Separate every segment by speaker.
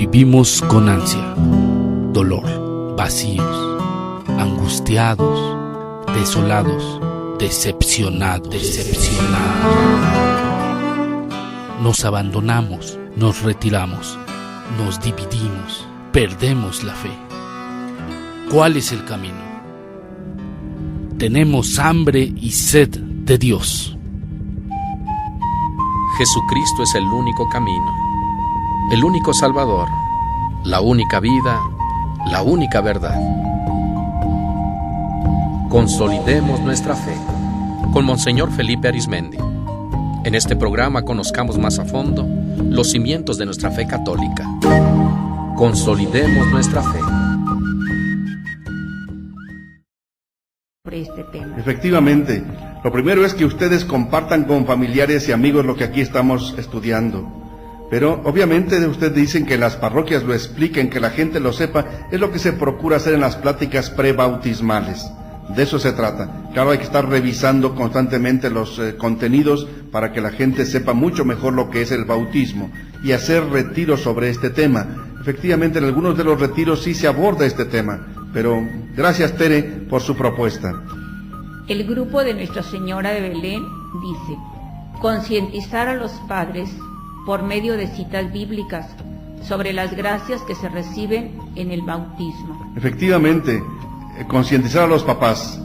Speaker 1: Vivimos con ansia, dolor, vacíos, angustiados, desolados, decepcionados. Nos abandonamos, nos retiramos, nos dividimos, perdemos la fe. ¿Cuál es el camino? Tenemos hambre y sed de Dios.
Speaker 2: Jesucristo es el único camino, el único Salvador, la única vida, la única verdad. Consolidemos nuestra fe con Monseñor Felipe Arizmendi. En este programa conozcamos más a fondo los cimientos de nuestra fe católica. Consolidemos nuestra fe.
Speaker 3: Este tema.
Speaker 4: Efectivamente, lo primero es que ustedes compartan con familiares y amigos lo que aquí estamos estudiando. Pero obviamente ustedes dicen que las parroquias lo expliquen, que la gente lo sepa, es lo que se procura hacer en las pláticas prebautismales. De eso se trata. Claro, hay que estar revisando constantemente los contenidos para que la gente sepa mucho mejor lo que es el bautismo y hacer retiros sobre este tema. Efectivamente, en algunos de los retiros sí se aborda este tema, pero gracias, Tere, por su propuesta.
Speaker 3: El grupo de Nuestra Señora de Belén dice: concientizar a los padres por medio de citas bíblicas sobre las gracias que se reciben en el bautismo.
Speaker 4: Efectivamente, concientizar a los papás,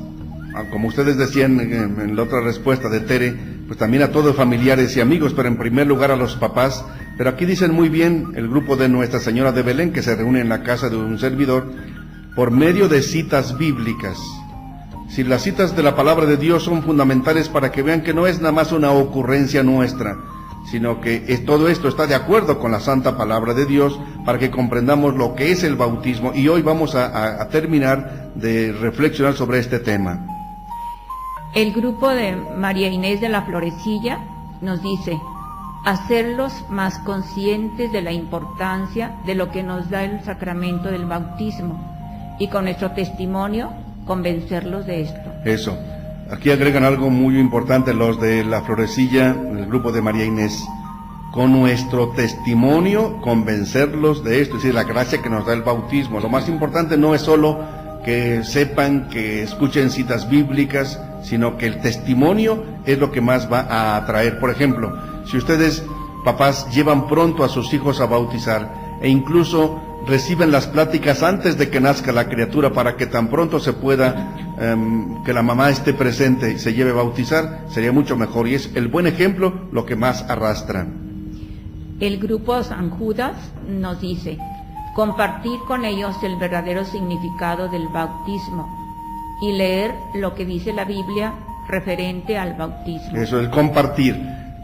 Speaker 4: como ustedes decían en la otra respuesta de Tere, pues también a todos familiares y amigos, pero en primer lugar a los papás. Pero aquí dicen muy bien el grupo de Nuestra Señora de Belén, que se reúne en la casa de un servidor, por medio de citas bíblicas. Si las citas de la palabra de Dios son fundamentales para que vean que no es nada más una ocurrencia nuestra, sino que todo esto está de acuerdo con la santa palabra de Dios, para que comprendamos lo que es el bautismo. Y hoy vamos a terminar de reflexionar sobre este tema.
Speaker 3: El grupo de María Inés de la Florecilla nos dice: hacerlos más conscientes de la importancia de lo que nos da el sacramento del bautismo y con nuestro testimonio convencerlos de esto.
Speaker 4: Eso. Aquí agregan algo muy importante los de la Florecilla, el grupo de María Inés. Con nuestro testimonio convencerlos de esto, es decir, la gracia que nos da el bautismo. Lo más importante no es solo que sepan, que escuchen citas bíblicas, sino que el testimonio es lo que más va a atraer. Por ejemplo, si ustedes, papás, llevan pronto a sus hijos a bautizar e incluso reciben las pláticas antes de que nazca la criatura para que tan pronto se pueda, que la mamá esté presente y se lleve a bautizar, sería mucho mejor, y es el buen ejemplo lo que más arrastra.
Speaker 3: El grupo San Judas nos dice: compartir con ellos el verdadero significado del bautismo y leer lo que dice la Biblia referente al bautismo.
Speaker 4: Eso, el compartir.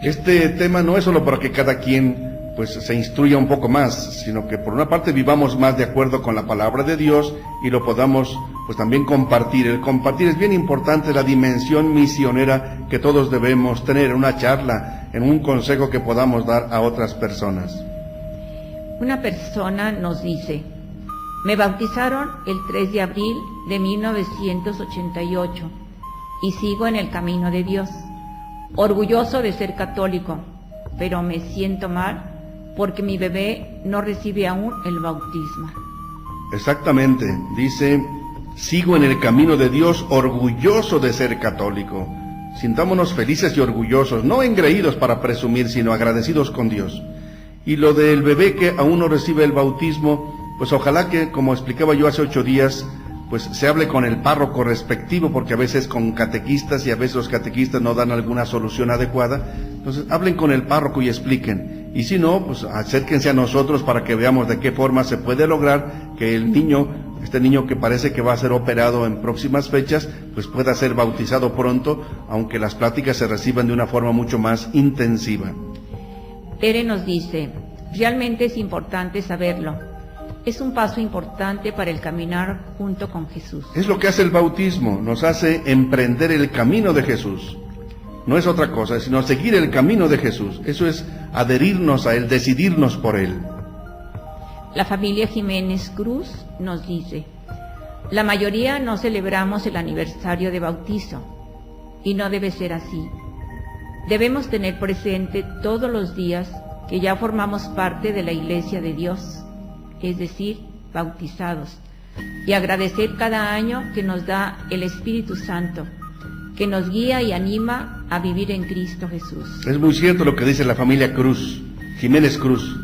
Speaker 4: Este tema no es solo para que cada quien pues se instruya un poco más, sino que por una parte vivamos más de acuerdo con la palabra de Dios y lo podamos pues también compartir. El compartir es bien importante, la dimensión misionera que todos debemos tener en una charla, en un consejo que podamos dar a otras personas.
Speaker 3: Una persona nos dice: me bautizaron el 3 de abril de 1988 y sigo en el camino de Dios, orgulloso de ser católico, pero me siento mal porque mi bebé no recibe aún el bautismo.
Speaker 4: Exactamente, dice: sigo en el camino de Dios, orgulloso de ser católico. Sintámonos felices y orgullosos, no engreídos para presumir, sino agradecidos con Dios. Y lo del bebé que aún no recibe el bautismo, pues ojalá que, como explicaba yo hace 8 días, pues se hable con el párroco respectivo, porque a veces con catequistas y a veces los catequistas no dan alguna solución adecuada. Entonces hablen con el párroco y expliquen, y si no, pues acérquense a nosotros para que veamos de qué forma se puede lograr que el niño, este niño que parece que va a ser operado en próximas fechas, pues pueda ser bautizado pronto, aunque las pláticas se reciban de una forma mucho más intensiva.
Speaker 3: Tere nos dice: realmente es importante saberlo. Es un paso importante para el caminar junto con Jesús.
Speaker 4: Es lo que hace el bautismo, nos hace emprender el camino de Jesús. No es otra cosa, sino seguir el camino de Jesús. Eso es adherirnos a Él, decidirnos por Él.
Speaker 3: La familia Jiménez Cruz nos dice: la mayoría no celebramos el aniversario de bautizo, y no debe ser así. Debemos tener presente todos los días que ya formamos parte de la Iglesia de Dios es decir, bautizados, y agradecer cada año que nos da el Espíritu Santo, que nos guía y anima a vivir en Cristo Jesús.
Speaker 4: Es muy cierto lo que dice la familia Cruz, Jiménez Cruz,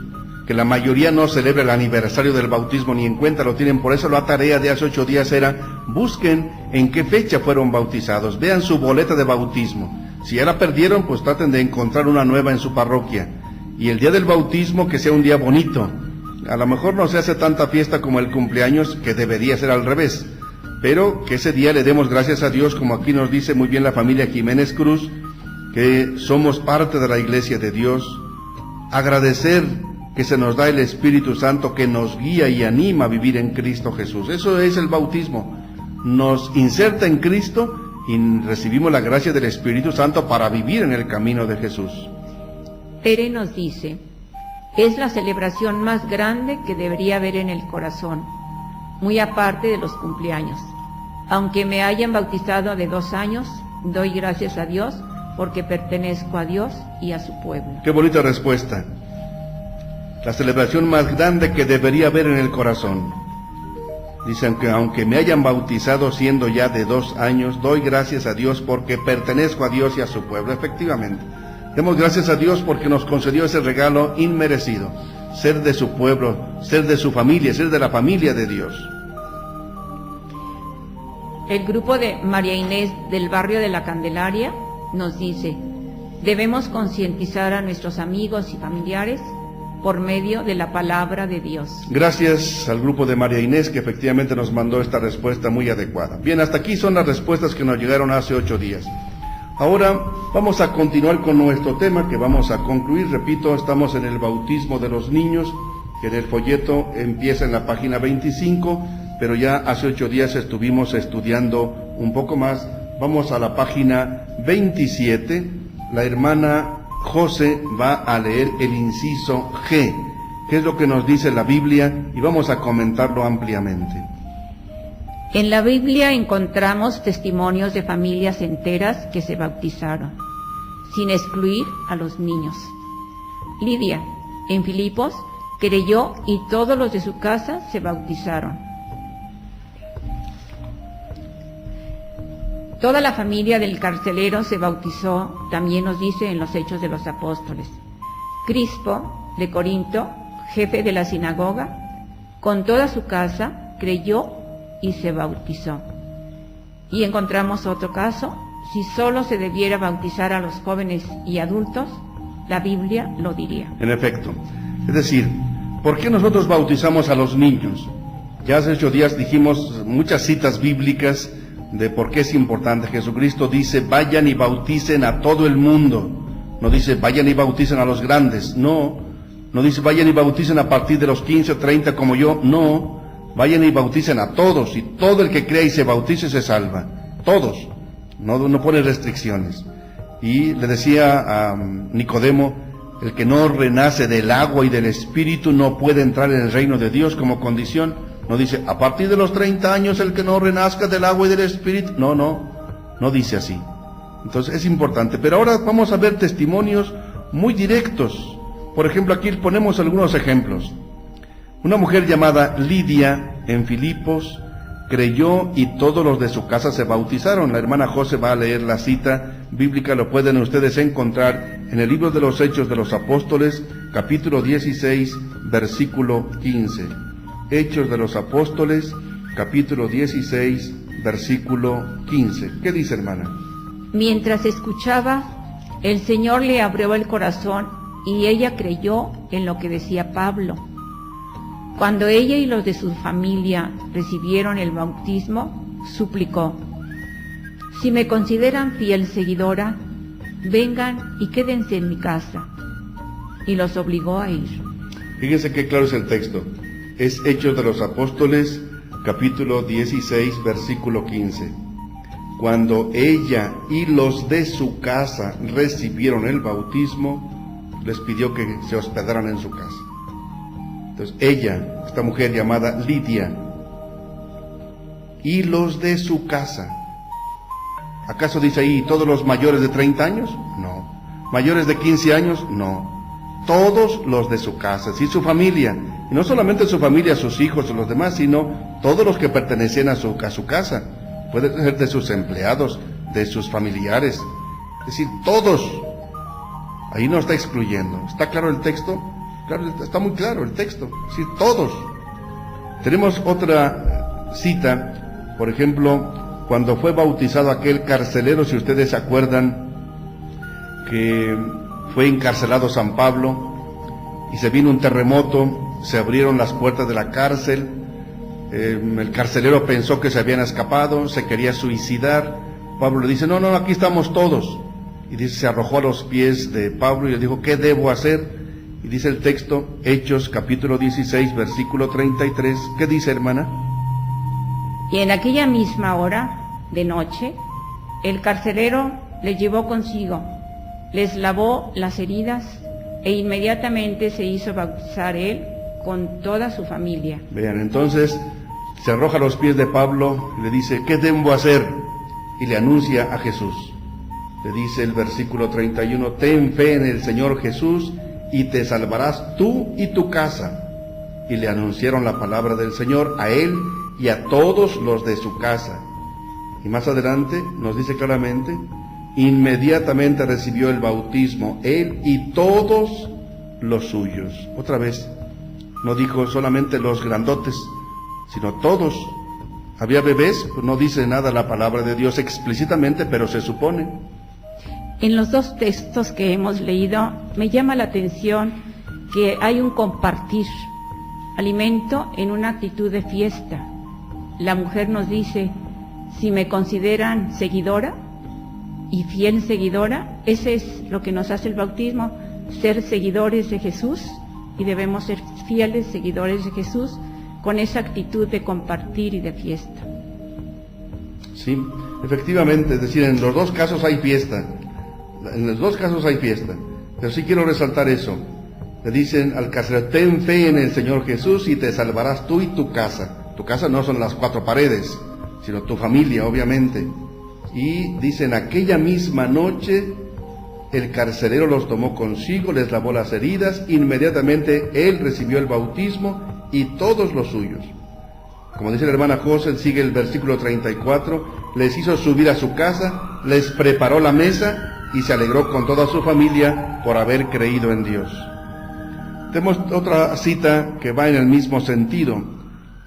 Speaker 4: que la mayoría no celebra el aniversario del bautismo ni en cuenta lo tienen. Por eso la tarea de hace 8 días era: busquen en qué fecha fueron bautizados, vean su boleta de bautismo. Si ya la perdieron, pues traten de encontrar una nueva en su parroquia. Y el día del bautismo que sea un día bonito. A lo mejor no se hace tanta fiesta como el cumpleaños, que debería ser al revés, pero que ese día le demos gracias a Dios, como aquí nos dice muy bien la familia Jiménez Cruz, que somos parte de la iglesia de Dios. Agradecer que se nos da el Espíritu Santo que nos guía y anima a vivir en Cristo Jesús. Eso es el bautismo. Nos inserta en Cristo y recibimos la gracia del Espíritu Santo para vivir en el camino de Jesús.
Speaker 3: Tere nos dice: es la celebración más grande que debería haber en el corazón, muy aparte de los cumpleaños. Aunque me hayan bautizado de 2 años, doy gracias a Dios porque pertenezco a Dios y a su pueblo.
Speaker 4: Qué bonita respuesta. La celebración más grande que debería haber en el corazón. Dicen que aunque me hayan bautizado siendo ya de 2 años, doy gracias a Dios porque pertenezco a Dios y a su pueblo. Efectivamente, demos gracias a Dios porque nos concedió ese regalo inmerecido: ser de su pueblo, ser de su familia, ser de la familia de Dios.
Speaker 3: El grupo de María Inés del barrio de la Candelaria nos dice: debemos concientizar a nuestros amigos y familiares por medio de la palabra de Dios. Gracias
Speaker 4: al grupo de María Inés, que efectivamente nos mandó esta respuesta muy adecuada. Bien, hasta aquí son las respuestas que nos llegaron hace 8 días. Ahora vamos a continuar con nuestro tema, que vamos a concluir. Repito, estamos en el bautismo de los niños, que en el folleto empieza en la página 25, pero ya hace 8 días estuvimos estudiando un poco más. Vamos a la página 27. La hermana José va a leer el inciso G, que es lo que nos dice la Biblia, y vamos a comentarlo ampliamente.
Speaker 3: En la Biblia encontramos testimonios de familias enteras que se bautizaron, sin excluir a los niños. Lidia, en Filipos, creyó y todos los de su casa se bautizaron. Toda la familia del carcelero se bautizó, también nos dice en los Hechos de los Apóstoles. Crispo, de Corinto, jefe de la sinagoga, con toda su casa creyó y se bautizó. Y encontramos otro caso: si solo se debiera bautizar a los jóvenes y adultos, la Biblia lo diría.
Speaker 4: En efecto, es decir, ¿por qué nosotros bautizamos a los niños? Ya hace 8 días dijimos muchas citas bíblicas de por qué es importante. Jesucristo dice: vayan y bauticen a todo el mundo. No dice vayan y bauticen a los grandes, no dice vayan y bauticen a partir de los 15 o 30 como yo, no, vayan y bauticen a todos, y todo el que crea y se bautice se salva, todos, no pone restricciones. Y le decía a Nicodemo: el que no renace del agua y del Espíritu no puede entrar en el reino de Dios. Como condición, no dice a partir de los 30 años el que no renazca del agua y del Espíritu, no dice así. Entonces es importante. Pero ahora vamos a ver testimonios muy directos. Por ejemplo, aquí ponemos algunos ejemplos. Una mujer llamada Lidia en Filipos creyó y todos los de su casa se bautizaron. La hermana José va a leer la cita bíblica, lo pueden ustedes encontrar en el libro de los Hechos de los Apóstoles, capítulo 16, versículo 15. Hechos de los Apóstoles, capítulo 16, versículo 15. ¿Qué dice, hermana?
Speaker 3: Mientras escuchaba, el Señor le abrió el corazón y ella creyó en lo que decía Pablo. Cuando ella y los de su familia recibieron el bautismo, suplicó: si me consideran fiel seguidora, vengan y quédense en mi casa. Y los obligó a ir.
Speaker 4: Fíjense qué claro es el texto. Es Hechos de los Apóstoles, capítulo 16, versículo 15. Cuando ella y los de su casa recibieron el bautismo, les pidió que se hospedaran en su casa. Entonces ella, esta mujer llamada Lidia, y los de su casa. ¿Acaso dice ahí todos los mayores de 30 años? No. ¿Mayores de 15 años? No. todos los de su casa, es decir, su familia. Y no solamente su familia, sus hijos o los demás, sino todos los que pertenecen a su casa. Puede ser de sus empleados, de sus familiares. Es decir, todos. Ahí no está excluyendo. ¿Está claro el texto? Claro, está muy claro el texto. Es decir, todos. Tenemos otra cita, por ejemplo, cuando fue bautizado aquel carcelero, si ustedes se acuerdan, que fue encarcelado San Pablo, y se vino un terremoto, se abrieron las puertas de la cárcel, el carcelero pensó que se habían escapado, se quería suicidar. Pablo le dice, no, aquí estamos todos. Y dice, se arrojó a los pies de Pablo y le dijo, ¿qué debo hacer? Y dice el texto, Hechos capítulo 16, versículo 33, ¿qué dice, hermana?
Speaker 3: Y en aquella misma hora de noche, el carcelero les llevó consigo, les lavó las heridas e inmediatamente se hizo bautizar él con toda su familia.
Speaker 4: Vean, entonces se arroja a los pies de Pablo y le dice, ¿qué debo hacer? Y le anuncia a Jesús. Le dice el versículo 31, ten fe en el Señor Jesús y te salvarás tú y tu casa. Y le anunciaron la palabra del Señor a él y a todos los de su casa. Y más adelante nos dice claramente, inmediatamente recibió el bautismo, él y todos los suyos. Otra vez, no dijo solamente los grandotes, sino todos. Había bebés, pues no dice nada la palabra de Dios explícitamente, pero se supone.
Speaker 3: En los dos textos que hemos leído, me llama la atención que hay un compartir, alimento en una actitud de fiesta. La mujer nos dice, si me consideran seguidora y fiel seguidora, ese es lo que nos hace el bautismo, ser seguidores de Jesús, y debemos ser fieles seguidores de Jesús con esa actitud de compartir y de fiesta.
Speaker 4: Sí, efectivamente, es decir, en los dos casos hay fiesta. En los dos casos hay fiesta, pero sí quiero resaltar eso. Le dicen al carcelero, ten fe en el Señor Jesús y te salvarás tú y tu casa. Tu casa no son las cuatro paredes, sino tu familia, obviamente. Y dicen, aquella misma noche el carcelero los tomó consigo, les lavó las heridas, inmediatamente él recibió el bautismo y todos los suyos. Como dice la hermana José, sigue el versículo 34, les hizo subir a su casa, les preparó la mesa y se alegró con toda su familia por haber creído en Dios. Tenemos otra cita que va en el mismo sentido.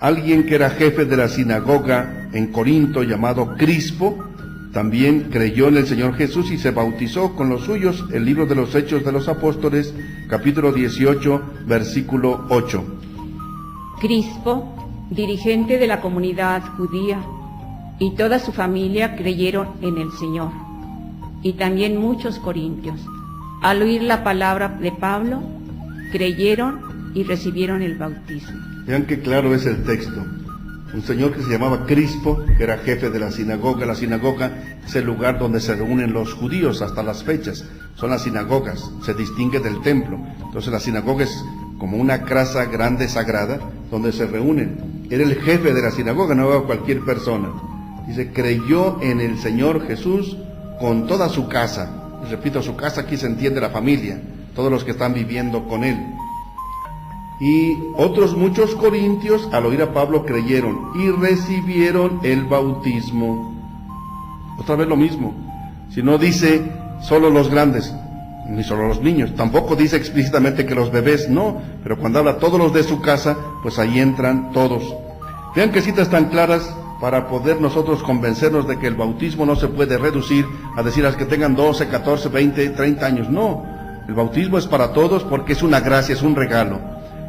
Speaker 4: Alguien que era jefe de la sinagoga en Corinto, llamado Crispo, también creyó en el Señor Jesús y se bautizó con los suyos. El libro de los Hechos de los Apóstoles, capítulo 18, versículo 8.
Speaker 3: Crispo, dirigente de la comunidad judía, y toda su familia creyeron en el Señor. Y también muchos corintios, al oír la palabra de Pablo, creyeron y recibieron el bautismo.
Speaker 4: Vean qué claro es el texto. Un señor que se llamaba Crispo, que era jefe de la sinagoga. La sinagoga es el lugar donde se reúnen los judíos hasta las fechas. Son las sinagogas, se distingue del templo. Entonces la sinagoga es como una casa grande, sagrada, donde se reúnen. Era el jefe de la sinagoga, no era cualquier persona. Dice, creyó en el Señor Jesús con toda su casa. Y repito, su casa aquí se entiende la familia, todos los que están viviendo con él. Y otros muchos corintios al oír a Pablo creyeron y recibieron el bautismo. Otra vez lo mismo. Si no dice solo los grandes, ni solo los niños, tampoco dice explícitamente que los bebés, no, pero cuando habla todos los de su casa, pues ahí entran todos. Vean qué citas tan claras para poder nosotros convencernos de que el bautismo no se puede reducir a decir a los que tengan 12, 14, 20, 30 años. No, el bautismo es para todos porque es una gracia, es un regalo.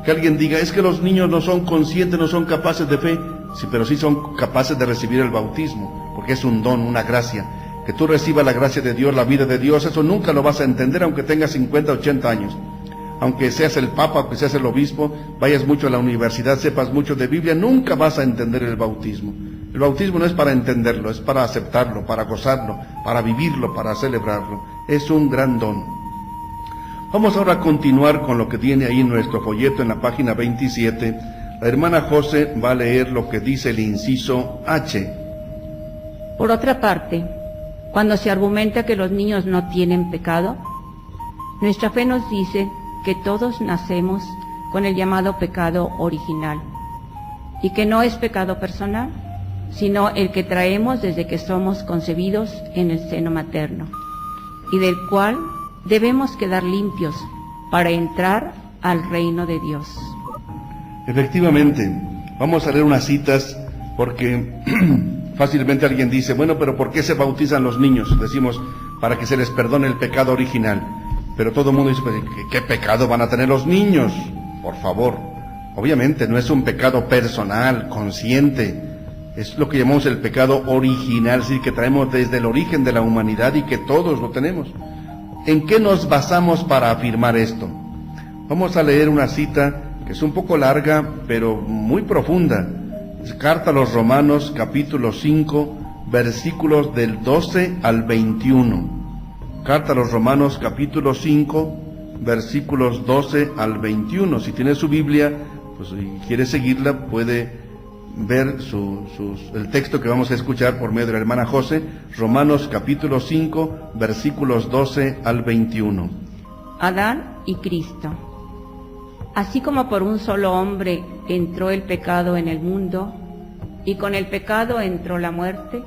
Speaker 4: Que alguien diga, es que los niños no son conscientes, no son capaces de fe. Sí, pero sí son capaces de recibir el bautismo, porque es un don, una gracia. Que tú recibas la gracia de Dios, la vida de Dios, eso nunca lo vas a entender aunque tengas 50, 80 años. Aunque seas el Papa, aunque seas el obispo, vayas mucho a la universidad, sepas mucho de Biblia, nunca vas a entender el bautismo. El bautismo no es para entenderlo, es para aceptarlo, para gozarlo, para vivirlo, para celebrarlo. Es un gran don. Vamos ahora a continuar con lo que tiene ahí nuestro folleto en la página 27. La hermana José va a leer lo que dice el inciso H.
Speaker 3: Por otra parte, cuando se argumenta que los niños no tienen pecado, nuestra fe nos dice que todos nacemos con el llamado pecado original, y que no es pecado personal, sino el que traemos desde que somos concebidos en el seno materno, y del cual debemos quedar limpios para entrar al reino de Dios.
Speaker 4: Efectivamente, vamos a leer unas citas porque fácilmente alguien dice, bueno, pero ¿por qué se bautizan los niños? Decimos, para que se les perdone el pecado original. Pero todo el mundo dice, ¿qué pecado van a tener los niños? Por favor, obviamente no es un pecado personal, consciente. Es lo que llamamos el pecado original, sí, que traemos desde el origen de la humanidad y que todos lo tenemos. ¿En qué nos basamos para afirmar esto? Vamos a leer una cita que es un poco larga, pero muy profunda. Es Carta a los Romanos, capítulo 5, versículos del 12 al 21. Carta a los Romanos, capítulo 5, versículos 12 al 21. Si tiene su Biblia, pues si quiere seguirla, puede ver el texto que vamos a escuchar por medio de la hermana José. Romanos, capítulo 5, versículos 12 al 21.
Speaker 3: Adán y Cristo. Así como por un solo hombre entró el pecado en el mundo, y con el pecado entró la muerte,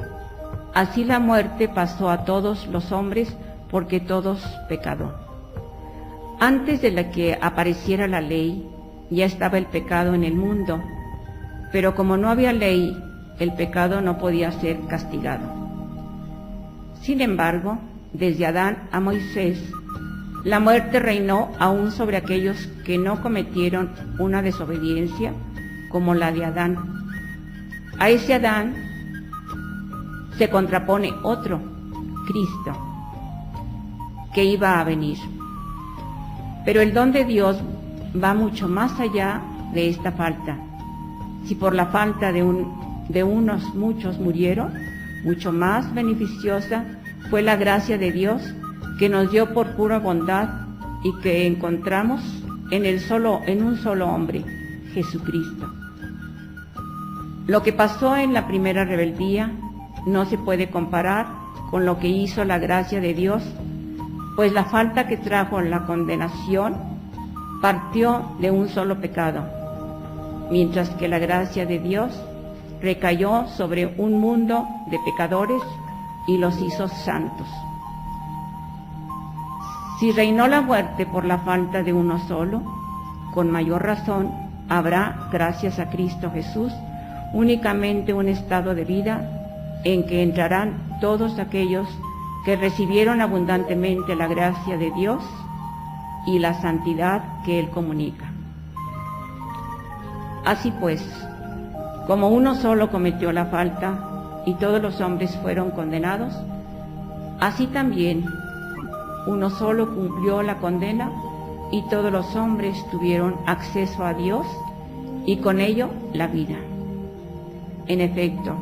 Speaker 3: así la muerte pasó a todos los hombres, porque todos pecaron. Antes de la que apareciera la ley, ya estaba el pecado en el mundo, pero como no había ley, el pecado no podía ser castigado. Sin embargo, desde Adán a Moisés, la muerte reinó aún sobre aquellos que no cometieron una desobediencia como la de Adán. A ese Adán se contrapone otro, Cristo, que iba a venir. Pero el don de Dios va mucho más allá de esta falta. Si por la falta de unos muchos murieron, mucho más beneficiosa fue la gracia de Dios que nos dio por pura bondad y que encontramos en un solo hombre, Jesucristo. Lo que pasó en la primera rebeldía no se puede comparar con lo que hizo la gracia de Dios, pues la falta que trajo la condenación partió de un solo pecado, mientras que la gracia de Dios recayó sobre un mundo de pecadores y los hizo santos. Si reinó la muerte por la falta de uno solo, con mayor razón habrá, gracias a Cristo Jesús, únicamente un estado de vida en que entrarán todos aquellos que recibieron abundantemente la gracia de Dios y la santidad que Él comunica. Así pues, como uno solo cometió la falta y todos los hombres fueron condenados, así también uno solo cumplió la condena y todos los hombres tuvieron acceso a Dios y con ello la vida. En efecto,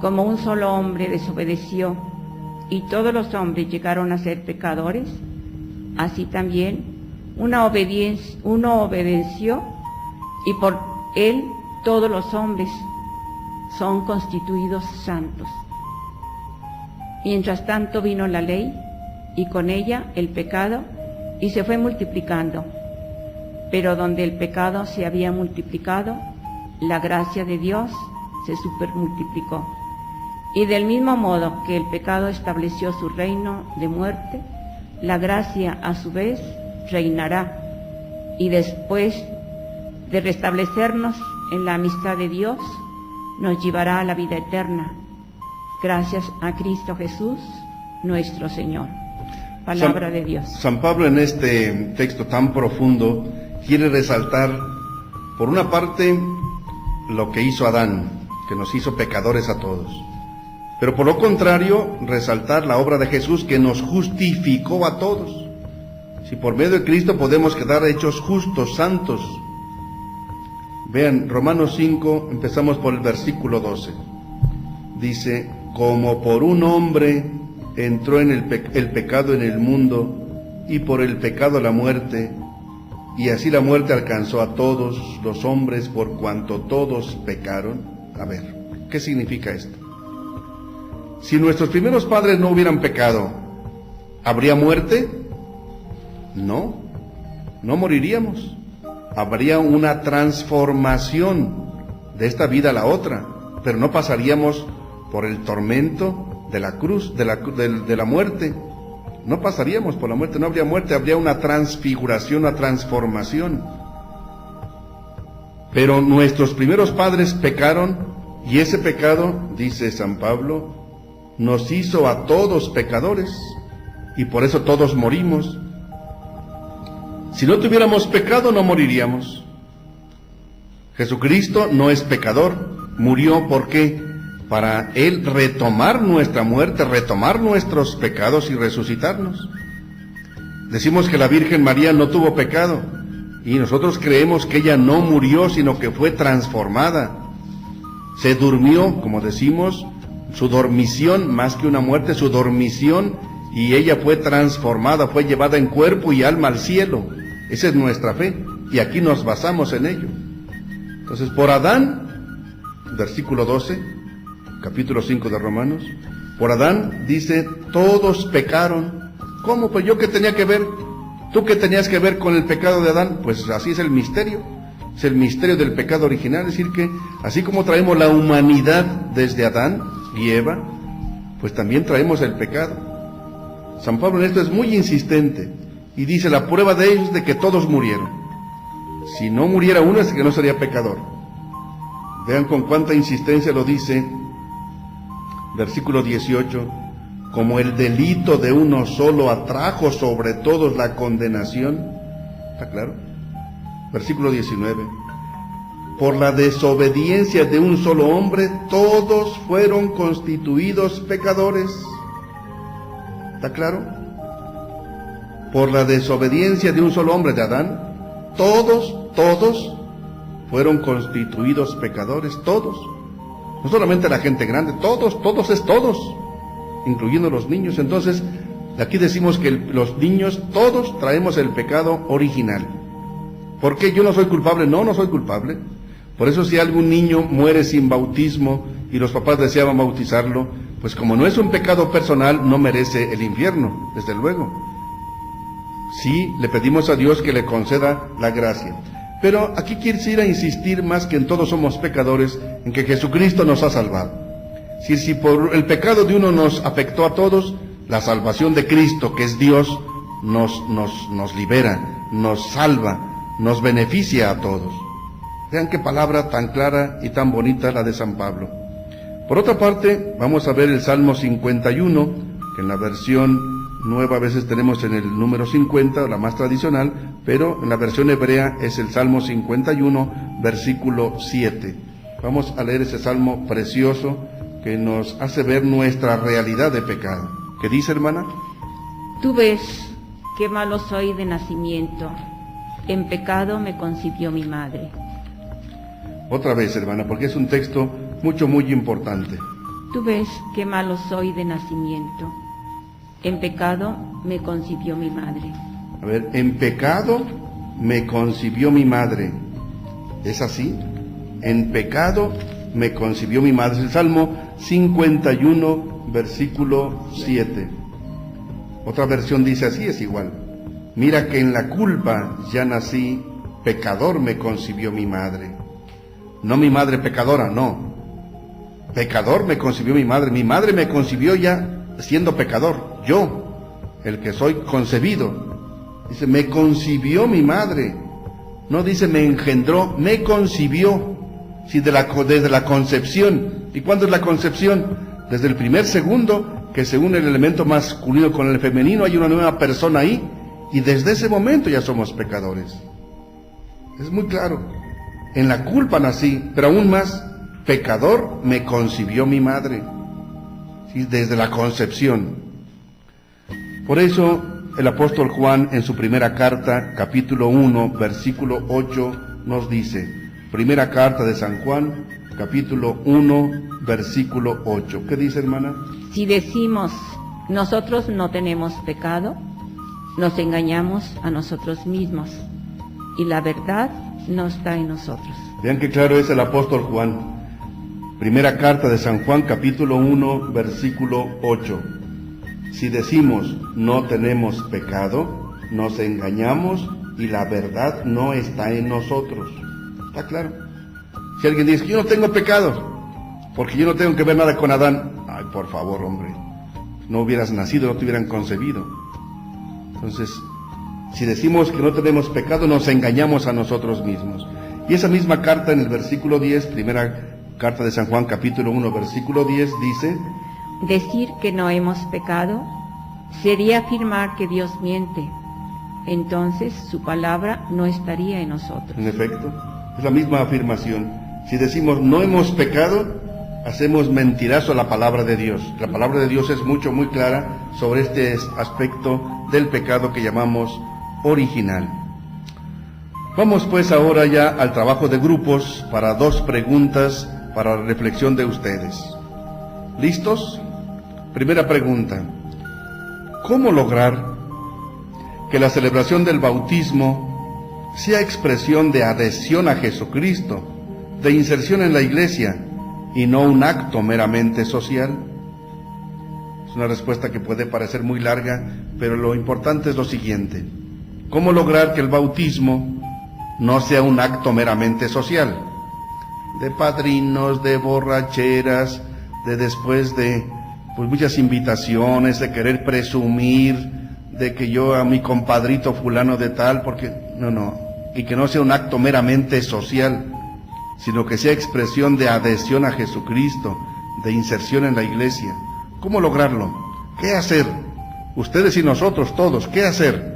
Speaker 3: como un solo hombre desobedeció y todos los hombres llegaron a ser pecadores, así también uno obedeció y por él todos los hombres son constituidos santos. Mientras tanto vino la ley y con ella el pecado y se fue multiplicando, pero donde el pecado se había multiplicado, la gracia de Dios se supermultiplicó. Y del mismo modo que el pecado estableció su reino de muerte, la gracia a su vez reinará, y después de restablecernos en la amistad de Dios, nos llevará a la vida eterna, gracias a Cristo Jesús, nuestro Señor. Palabra de Dios.
Speaker 4: San Pablo en este texto tan profundo quiere resaltar, por una parte, lo que hizo Adán, que nos hizo pecadores a todos. Pero por lo contrario, resaltar la obra de Jesús que nos justificó a todos. Si por medio de Cristo podemos quedar hechos justos, santos. Vean, Romanos 5, empezamos por el versículo 12. Dice, como por un hombre entró en el pecado en el mundo, y por el pecado la muerte, y así la muerte alcanzó a todos los hombres por cuanto todos pecaron. A ver, ¿qué significa esto? Si nuestros primeros padres no hubieran pecado, ¿habría muerte? No. no moriríamos. Habría una transformación de esta vida a la otra, pero no pasaríamos por el tormento de la cruz, de la muerte. No pasaríamos por la muerte, no habría muerte, habría una transfiguración, una transformación. Pero nuestros primeros padres pecaron, y ese pecado, dice San Pablo, nos hizo a todos pecadores, y por eso todos morimos. Si no tuviéramos pecado, no moriríamos. Jesucristo no es pecador, murió ¿por qué? Para Él retomar nuestra muerte, retomar nuestros pecados y resucitarnos. Decimos que la Virgen María no tuvo pecado, y nosotros creemos que ella no murió, sino que fue transformada. Se durmió, como decimos, su dormición, más que una muerte, su dormición, y ella fue transformada, fue llevada en cuerpo y alma al cielo. Esa es nuestra fe, y aquí nos basamos en ello. Entonces, por Adán, versículo 12, capítulo 5 de Romanos, por Adán dice, todos pecaron. ¿Cómo? Pues yo qué tenía que ver, tú qué tenías que ver con el pecado de Adán. Pues así es el misterio, es el misterio del pecado original, es decir que así como traemos la humanidad desde Adán y Eva, pues también traemos el pecado. San Pablo en esto es muy insistente, y dice, la prueba de ellos es de que todos murieron. Si no muriera uno es que no sería pecador. Vean con cuánta insistencia lo dice, versículo 18, como el delito de uno solo atrajo sobre todos la condenación. ¿Está claro? Versículo 19, por la desobediencia de un solo hombre, todos fueron constituidos pecadores. ¿Está claro? Por la desobediencia de un solo hombre, de Adán, todos fueron constituidos pecadores, todos. No solamente la gente grande, todos, incluyendo los niños. Entonces, aquí decimos que los niños, todos traemos el pecado original. ¿Por qué? ¿Yo no soy culpable? No soy culpable. Por eso si algún niño muere sin bautismo y los papás deseaban bautizarlo, pues como no es un pecado personal, no merece el infierno, desde luego. Sí, le pedimos a Dios que le conceda la gracia. Pero aquí quisiera insistir más que en todos somos pecadores, en que Jesucristo nos ha salvado. Si por el pecado de uno nos afectó a todos, la salvación de Cristo, que es Dios, nos libera, nos salva, nos beneficia a todos. Vean qué palabra tan clara y tan bonita la de San Pablo. Por otra parte, vamos a ver el Salmo 51, que en la versión nueva a veces tenemos en el número 50, la más tradicional, pero en la versión hebrea es el Salmo 51, versículo 7. Vamos a leer ese salmo precioso que nos hace ver nuestra realidad de pecado. ¿Qué dice, hermana?
Speaker 3: Tú ves qué malo soy de nacimiento, en pecado me concibió mi madre.
Speaker 4: Otra vez, hermana, porque es un texto muy importante.
Speaker 3: Tú ves qué malo soy de nacimiento, en pecado me concibió mi madre.
Speaker 4: A ver, en pecado me concibió mi madre. ¿Es así? En pecado me concibió mi madre. Es el Salmo 51, versículo 7. Otra versión dice así, es igual. Mira que en la culpa ya nací, pecador me concibió mi madre. No mi madre pecadora, no. Pecador me concibió mi madre. Mi madre me concibió ya siendo pecador, yo, el que soy concebido. Dice, me concibió mi madre. No dice me engendró, me concibió. Sí, desde la concepción. ¿Y cuándo es la concepción? Desde el primer segundo, que se une el elemento masculino con el femenino, hay una nueva persona ahí, y desde ese momento ya somos pecadores. Es muy claro. En la culpa nací, pero aún más, pecador me concibió mi madre. Desde la concepción. Por eso el apóstol Juan en su primera carta, capítulo 1, versículo 8, nos dice, primera carta de San Juan, capítulo 1, versículo 8. ¿Qué dice, hermana?
Speaker 3: Si decimos, nosotros no tenemos pecado, nos engañamos a nosotros mismos, y la verdad no está en nosotros.
Speaker 4: Vean qué claro es el apóstol Juan. Primera carta de San Juan, capítulo 1, versículo 8. Si decimos no tenemos pecado, nos engañamos y la verdad no está en nosotros. ¿Está claro? Si alguien dice, yo no tengo pecado, porque yo no tengo que ver nada con Adán. Ay, por favor, hombre, no hubieras nacido, no te hubieran concebido. Entonces, si decimos que no tenemos pecado, nos engañamos a nosotros mismos. Y esa misma carta en el versículo 10, primera carta de San Juan, capítulo 1, versículo 10, dice:
Speaker 3: decir que no hemos pecado sería afirmar que Dios miente. Entonces su palabra no estaría en nosotros.
Speaker 4: En efecto, es la misma afirmación. Si decimos no hemos pecado, hacemos mentirazo a la palabra de Dios. La palabra de Dios es muy clara sobre este aspecto del pecado que llamamos original. Vamos pues ahora ya al trabajo de grupos para 2 preguntas para la reflexión de ustedes. ¿Listos? Primera pregunta: ¿cómo lograr que la celebración del bautismo sea expresión de adhesión a Jesucristo, de inserción en la iglesia, y no un acto meramente social? Es una respuesta que puede parecer muy larga, pero lo importante es lo siguiente: ¿cómo lograr que el bautismo no sea un acto meramente social? De padrinos, de borracheras, de después de muchas invitaciones, de querer presumir, de que yo a mi compadrito fulano de tal, porque no, y que no sea un acto meramente social, sino que sea expresión de adhesión a Jesucristo, de inserción en la iglesia. ¿Cómo lograrlo? ¿Qué hacer? Ustedes y nosotros todos, ¿qué hacer?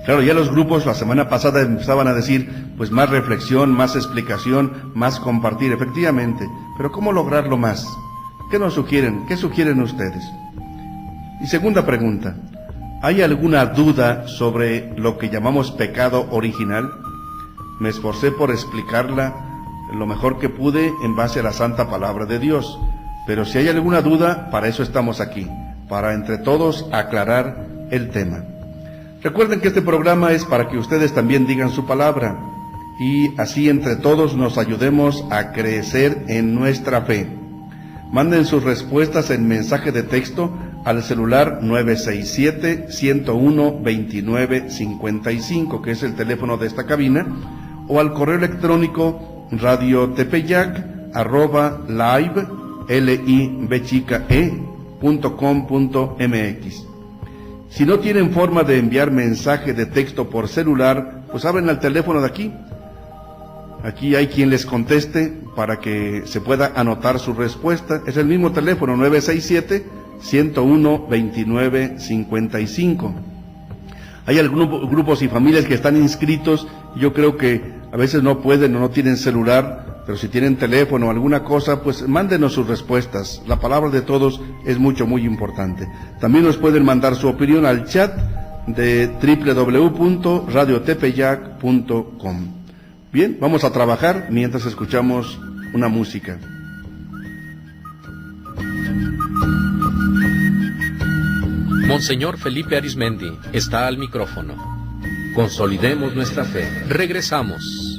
Speaker 4: Claro, ya los grupos la semana pasada empezaban a decir, pues más reflexión, más explicación, más compartir, efectivamente, pero ¿cómo lograrlo más? ¿Qué nos sugieren? ¿Qué sugieren ustedes? Y segunda pregunta: ¿hay alguna duda sobre lo que llamamos pecado original? Me esforcé por explicarla lo mejor que pude en base a la santa palabra de Dios, pero si hay alguna duda, para eso estamos aquí, para entre todos aclarar el tema. Recuerden que este programa es para que ustedes también digan su palabra, y así entre todos nos ayudemos a crecer en nuestra fe. Manden sus respuestas en mensaje de texto al celular 967-101-2955, que es el teléfono de esta cabina, o al correo electrónico radiotepeyac@live.com.mx. Si no tienen forma de enviar mensaje de texto por celular, pues hablen al teléfono de aquí. Aquí hay quien les conteste para que se pueda anotar su respuesta. Es el mismo teléfono, 967-101-2955. Hay algunos grupos y familias que están inscritos. Yo creo que a veces no pueden o no tienen celular, pero si tienen teléfono o alguna cosa, pues mándenos sus respuestas. La palabra de todos es muy importante. También nos pueden mandar su opinión al chat de www.radiotepeyac.com. Bien, vamos a trabajar mientras escuchamos una música.
Speaker 2: Monseñor Felipe Arizmendi está al micrófono. Consolidemos nuestra fe. Regresamos.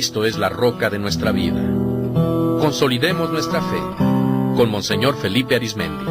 Speaker 2: Cristo es la roca de nuestra vida. Consolidemos nuestra fe con Monseñor Felipe Arizmendi.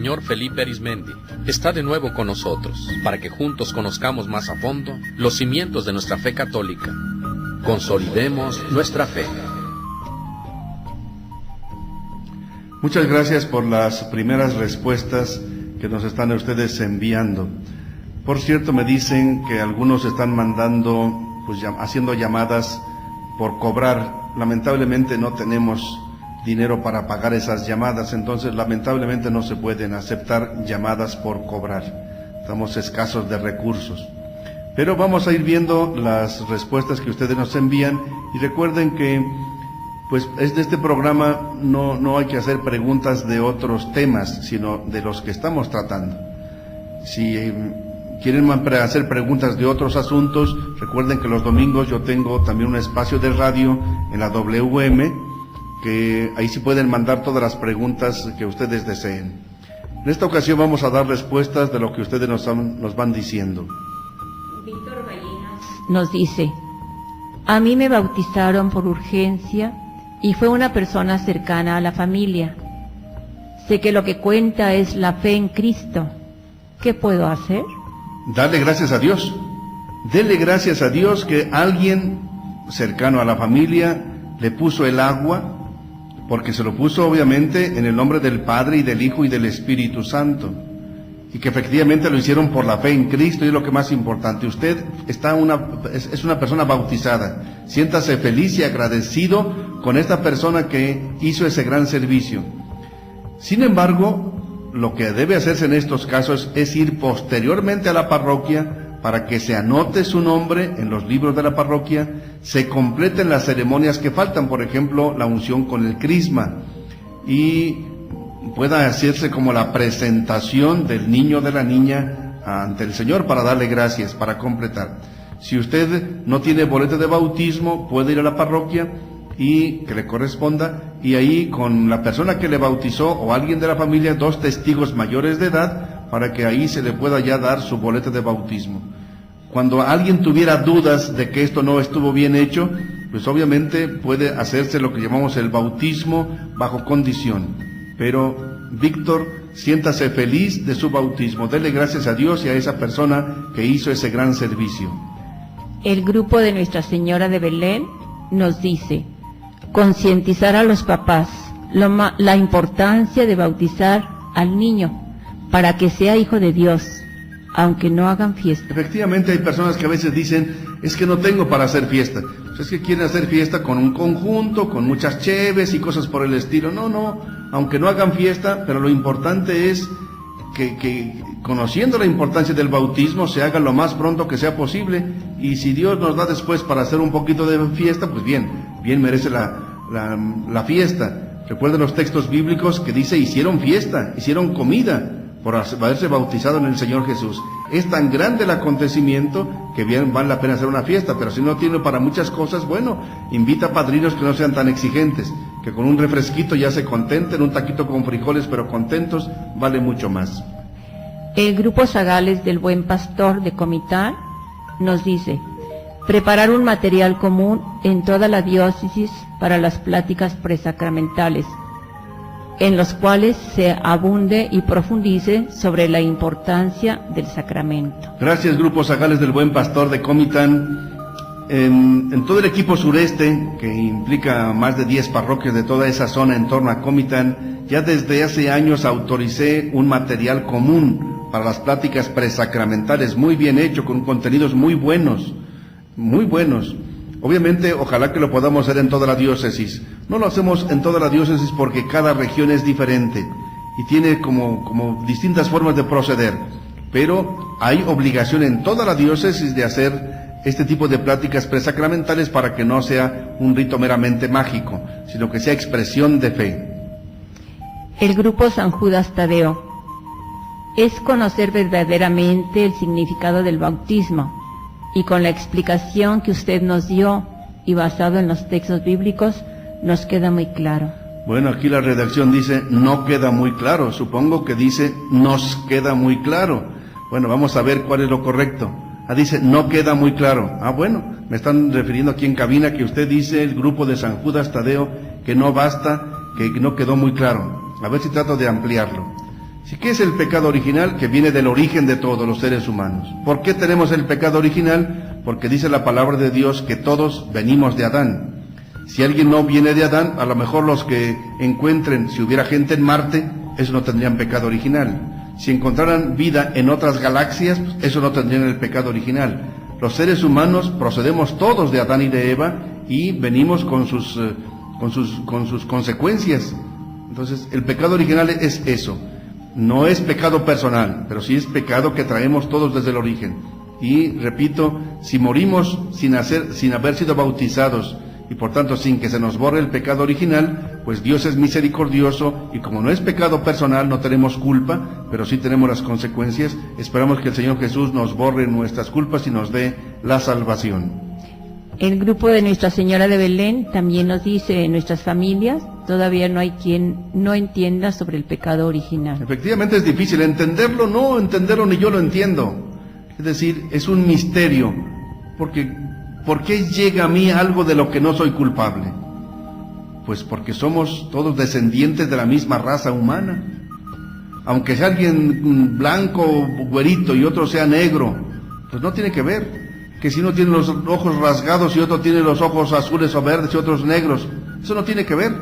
Speaker 2: Monseñor Felipe Arizmendi está de nuevo con nosotros para que juntos conozcamos más a fondo los cimientos de nuestra fe católica. Consolidemos nuestra fe.
Speaker 4: Muchas gracias por las primeras respuestas que nos están ustedes enviando. Por cierto, me dicen que algunos están mandando, haciendo llamadas por cobrar. Lamentablemente no tenemos dinero para pagar esas llamadas, entonces lamentablemente no se pueden aceptar llamadas por cobrar. Estamos escasos de recursos. Pero vamos a ir viendo las respuestas que ustedes nos envían y recuerden que de este programa no hay que hacer preguntas de otros temas, sino de los que estamos tratando. Si quieren hacer preguntas de otros asuntos, recuerden que los domingos yo tengo también un espacio de radio en la WM, que ahí sí pueden mandar todas las preguntas que ustedes deseen. En esta ocasión vamos a dar respuestas de lo que ustedes nos van diciendo.
Speaker 3: Víctor Ballinas nos dice: a mí me bautizaron por urgencia y fue una persona cercana a la familia. Sé que lo que cuenta es la fe en Cristo. ¿Qué puedo hacer?
Speaker 4: Dale gracias a Dios. Dele gracias a Dios que alguien cercano a la familia le puso el agua, porque se lo puso obviamente en el nombre del Padre y del Hijo y del Espíritu Santo, y que efectivamente lo hicieron por la fe en Cristo, y es lo que más importante. Usted es una persona bautizada. Siéntase feliz y agradecido con esta persona que hizo ese gran servicio. Sin embargo, lo que debe hacerse en estos casos es ir posteriormente a la parroquia para que se anote su nombre en los libros de la parroquia, se completen las ceremonias que faltan, por ejemplo, la unción con el crisma, y pueda hacerse como la presentación del niño o de la niña ante el Señor para darle gracias, para completar. Si usted no tiene boleto de bautismo, puede ir a la parroquia y que le corresponda, y ahí con la persona que le bautizó o alguien de la familia, 2 testigos mayores de edad, para que ahí se le pueda ya dar su boleto de bautismo. Cuando alguien tuviera dudas de que esto no estuvo bien hecho, pues obviamente puede hacerse lo que llamamos el bautismo bajo condición. Pero Víctor, siéntase feliz de su bautismo, dele gracias a Dios y a esa persona que hizo ese gran servicio.
Speaker 3: El grupo de Nuestra Señora de Belén nos dice: concientizar a los papás la importancia de bautizar al niño para que sea hijo de Dios, aunque no hagan fiesta.
Speaker 4: Efectivamente, hay personas que a veces dicen: es que no tengo para hacer fiesta. Pues es que quieren hacer fiesta con un conjunto, con muchas cheves y cosas por el estilo. No, aunque no hagan fiesta, pero lo importante es que conociendo la importancia del bautismo se haga lo más pronto que sea posible, y si Dios nos da después para hacer un poquito de fiesta, pues bien merece la fiesta. Recuerden los textos bíblicos que dice: hicieron fiesta, hicieron comida por haberse bautizado en el Señor Jesús. Es tan grande el acontecimiento que bien vale la pena hacer una fiesta, pero si no tiene para muchas cosas, bueno, invita a padrinos que no sean tan exigentes, que con un refresquito ya se contenten, un taquito con frijoles, pero contentos, vale mucho más.
Speaker 3: El grupo Zagales del Buen Pastor de Comitán nos dice: preparar un material común en toda la diócesis para las pláticas presacramentales, en los cuales se abunde y profundice sobre la importancia del sacramento.
Speaker 4: Gracias, Grupo Zagales del Buen Pastor de Comitán. En todo el equipo sureste, que implica más de 10 parroquias de toda esa zona en torno a Comitán, ya desde hace años autoricé un material común para las pláticas presacramentales, muy bien hecho, con contenidos muy buenos. Obviamente, ojalá que lo podamos hacer en toda la diócesis. No lo hacemos en toda la diócesis porque cada región es diferente y tiene como distintas formas de proceder, pero hay obligación en toda la diócesis de hacer este tipo de pláticas presacramentales para que no sea un rito meramente mágico, sino que sea expresión de fe.
Speaker 3: El grupo San Judas Tadeo: es conocer verdaderamente el significado del bautismo, y con la explicación que usted nos dio y basado en los textos bíblicos nos queda muy claro.
Speaker 4: Bueno, aquí la redacción dice no queda muy claro, supongo que dice nos queda muy claro. Bueno, vamos a ver cuál es lo correcto. Dice no queda muy claro. Bueno, me están refiriendo aquí en cabina que usted dice, el grupo de San Judas Tadeo, que no basta, que no quedó muy claro. A ver si trato de ampliarlo. ¿Sí? ¿Qué es el pecado original? Que viene del origen de todos los seres humanos. ¿Por qué tenemos el pecado original? Porque dice la palabra de Dios que todos venimos de Adán. Si alguien no viene de Adán, a lo mejor los que encuentren, si hubiera gente en Marte, eso no tendrían pecado original. Si encontraran vida en otras galaxias, eso no tendrían el pecado original. Los seres humanos procedemos todos de Adán y de Eva y venimos con sus consecuencias. Entonces, el pecado original es eso. No es pecado personal, pero sí es pecado que traemos todos desde el origen. Y repito, si morimos sin haber sido bautizados y por tanto sin que se nos borre el pecado original, pues Dios es misericordioso y como no es pecado personal no tenemos culpa, pero sí tenemos las consecuencias. Esperamos que el Señor Jesús nos borre nuestras culpas y nos dé la salvación.
Speaker 3: El grupo de Nuestra Señora de Belén también nos dice: en nuestras familias todavía no hay quien no entienda sobre el pecado original.
Speaker 4: Efectivamente es difícil entenderlo, no entenderlo ni yo lo entiendo. Es decir, es un misterio, porque ¿por qué llega a mí algo de lo que no soy culpable? Pues porque somos todos descendientes de la misma raza humana. Aunque sea alguien blanco, güerito y otro sea negro, pues no tiene que ver. Que si uno tiene los ojos rasgados y otro tiene los ojos azules o verdes y otros negros, eso no tiene que ver.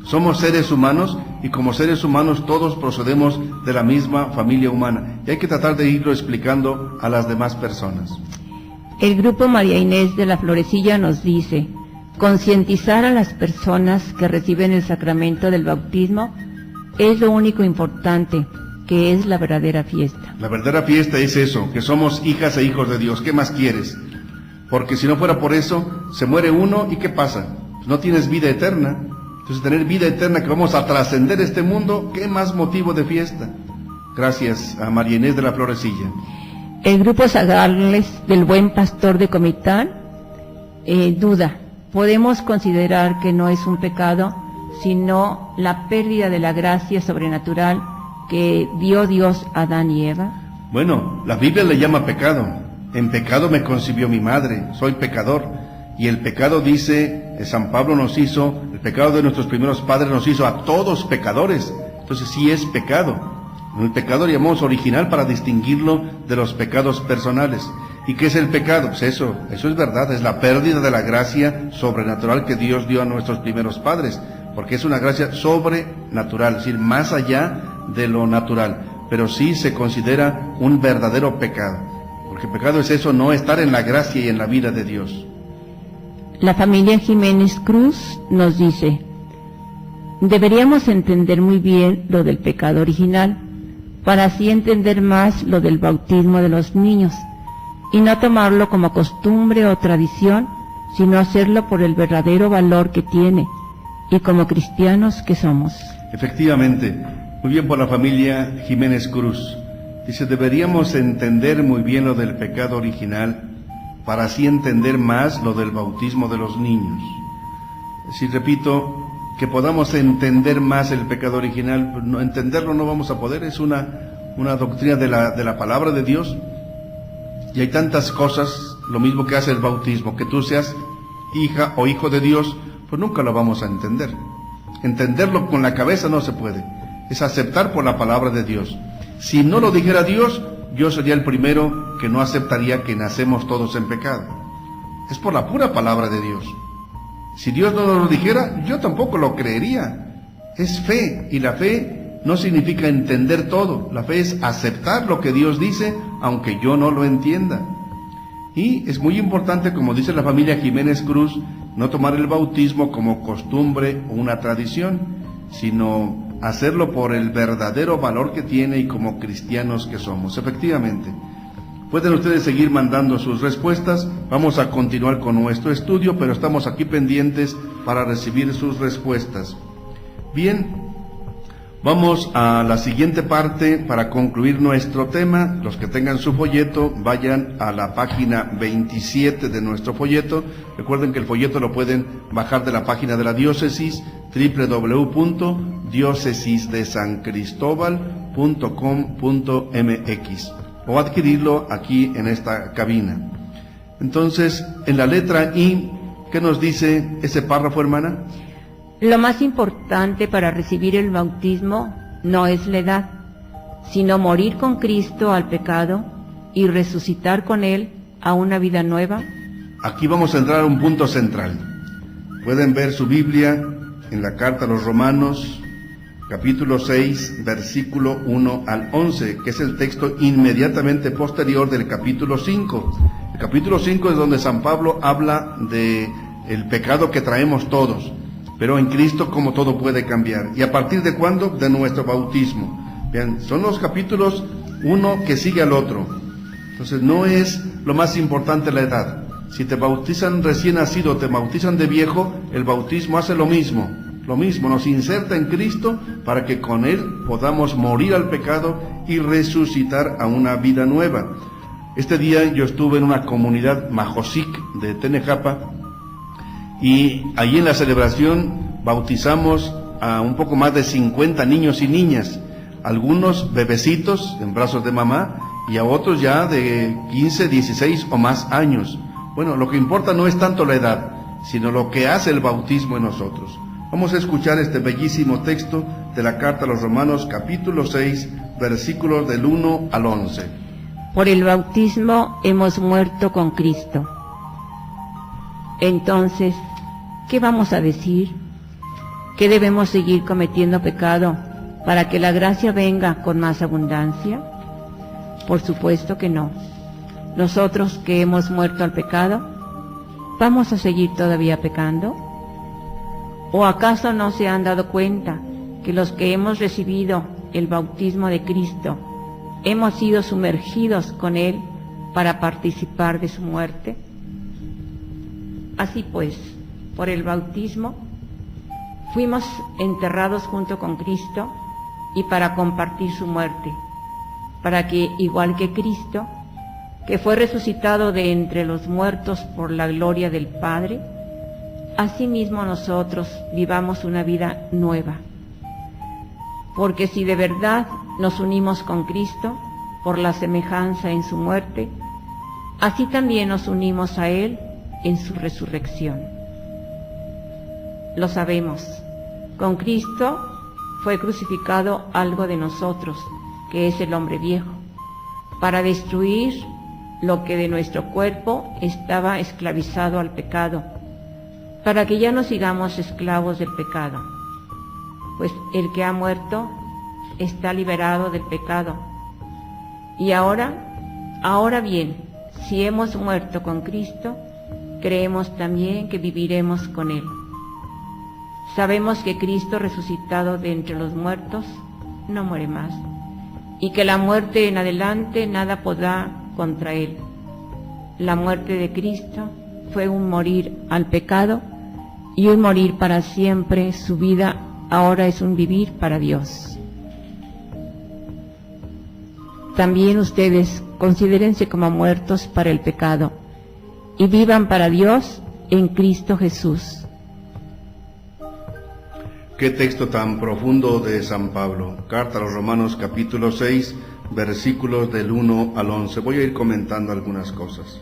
Speaker 4: Somos seres humanos y como seres humanos todos procedemos de la misma familia humana. Y hay que tratar de irlo explicando a las demás personas.
Speaker 3: El grupo María Inés de la Florecilla nos dice: concientizar a las personas que reciben el sacramento del bautismo es lo único importante, que es la verdadera fiesta.
Speaker 4: La verdadera fiesta es eso, que somos hijas e hijos de Dios. ¿Qué más quieres? Porque si no fuera por eso, se muere uno y ¿qué pasa? Pues no tienes vida eterna. Entonces tener vida eterna, que vamos a trascender este mundo, ¿qué más motivo de fiesta? Gracias a María Inés de la Florecilla.
Speaker 3: El grupo Zagales del Buen Pastor de Comitán duda: ¿podemos considerar que no es un pecado, sino la pérdida de la gracia sobrenatural que dio Dios a Adán y Eva?
Speaker 4: Bueno, la Biblia le llama pecado. En pecado me concibió mi madre, soy pecador. Y el pecado, dice San Pablo, el pecado de nuestros primeros padres nos hizo a todos pecadores. Entonces sí es pecado. El pecado lo llamamos original para distinguirlo de los pecados personales. ¿Y qué es el pecado? Pues eso es verdad, es la pérdida de la gracia sobrenatural que Dios dio a nuestros primeros padres, porque es una gracia sobrenatural, es decir, más allá de lo natural, pero sí se considera un verdadero pecado, porque pecado es eso, no estar en la gracia y en la vida de Dios.
Speaker 3: La familia Jiménez Cruz nos dice: deberíamos entender muy bien lo del pecado original, para así entender más lo del bautismo de los niños, y no tomarlo como costumbre o tradición, sino hacerlo por el verdadero valor que tiene, y como cristianos que somos.
Speaker 4: Efectivamente, muy bien por la familia Jiménez Cruz. Dice, deberíamos entender muy bien lo del pecado original, para así entender más lo del bautismo de los niños. Si repito, que podamos entender más el pecado original, no, entenderlo no vamos a poder, es una doctrina de la palabra de Dios, y hay tantas cosas, lo mismo que hace el bautismo, que tú seas hija o hijo de Dios, pues nunca lo vamos a entender. Entenderlo con la cabeza no se puede, es aceptar por la palabra de Dios. Si no lo dijera Dios, yo sería el primero que no aceptaría que nacemos todos en pecado. Es por la pura palabra de Dios. Si Dios no nos lo dijera, yo tampoco lo creería. Es fe, y la fe no significa entender todo. La fe es aceptar lo que Dios dice, aunque yo no lo entienda. Y es muy importante, como dice la familia Jiménez Cruz, no tomar el bautismo como costumbre o una tradición, sino hacerlo por el verdadero valor que tiene y como cristianos que somos. Efectivamente, pueden ustedes seguir mandando sus respuestas. Vamos a continuar con nuestro estudio, pero estamos aquí pendientes para recibir sus respuestas. Bien, vamos a la siguiente parte para concluir nuestro tema. Los que tengan su folleto, vayan a la página 27 de nuestro folleto. Recuerden que el folleto lo pueden bajar de la página de la diócesis, www.diocesidessancristóbal.com.mx, o adquirirlo aquí en esta cabina. Entonces, en la letra I, ¿qué nos dice ese párrafo, hermana?
Speaker 3: Lo más importante para recibir el bautismo no es la edad, sino morir con Cristo al pecado y resucitar con Él a una vida nueva?
Speaker 4: Aquí vamos a entrar a un punto central. Pueden ver su Biblia en la carta a los Romanos, capítulo 6, versículo 1 al 11, que es el texto inmediatamente posterior del capítulo 5. El capítulo 5 es donde San Pablo habla de el pecado que traemos todos, pero en Cristo como todo puede cambiar. ¿Y a partir de cuándo? De nuestro bautismo. Bien, son los capítulos uno que sigue al otro. Entonces no es lo más importante la edad. Si te bautizan recién nacido, te bautizan de viejo, el bautismo hace lo mismo, nos inserta en Cristo para que con Él podamos morir al pecado y resucitar a una vida nueva. Este día yo estuve en una comunidad Majosic de Tenejapa y allí en la celebración bautizamos a un poco más de 50 niños y niñas, algunos bebecitos en brazos de mamá y a otros ya de 15, 16 o más años. Bueno, lo que importa no es tanto la edad, sino lo que hace el bautismo en nosotros. Vamos a escuchar este bellísimo texto de la carta a los Romanos, capítulo 6, versículos del 1 al 11.
Speaker 3: Por el bautismo hemos muerto con Cristo. Entonces, ¿qué vamos a decir? ¿Que debemos seguir cometiendo pecado para que la gracia venga con más abundancia? Por supuesto que no. Nosotros que hemos muerto al pecado, ¿vamos a seguir todavía pecando? ¿O acaso no se han dado cuenta que los que hemos recibido el bautismo de Cristo hemos sido sumergidos con Él para participar de su muerte? Así pues, por el bautismo fuimos enterrados junto con Cristo y para compartir su muerte, para que, igual que Cristo, que fue resucitado de entre los muertos por la gloria del Padre, asimismo nosotros vivamos una vida nueva. Porque si de verdad nos unimos con Cristo por la semejanza en su muerte, así también nos unimos a Él en su resurrección. Lo sabemos, con Cristo fue crucificado algo de nosotros, que es el hombre viejo, para destruir lo que de nuestro cuerpo estaba esclavizado al pecado, para que ya no sigamos esclavos del pecado, pues el que ha muerto está liberado del pecado. Y ahora bien, si hemos muerto con Cristo, creemos también que viviremos con Él. Sabemos que Cristo, resucitado de entre los muertos, no muere más, y que la muerte en adelante nada podrá contra Él. La muerte de Cristo fue un morir al pecado y un morir para siempre. Su vida ahora es un vivir para Dios. También ustedes considérense como muertos para el pecado y vivan para Dios en Cristo Jesús.
Speaker 4: Qué texto tan profundo de San Pablo. Carta a los Romanos, capítulo 6, versículos del 1 al 11. Voy a ir comentando algunas cosas.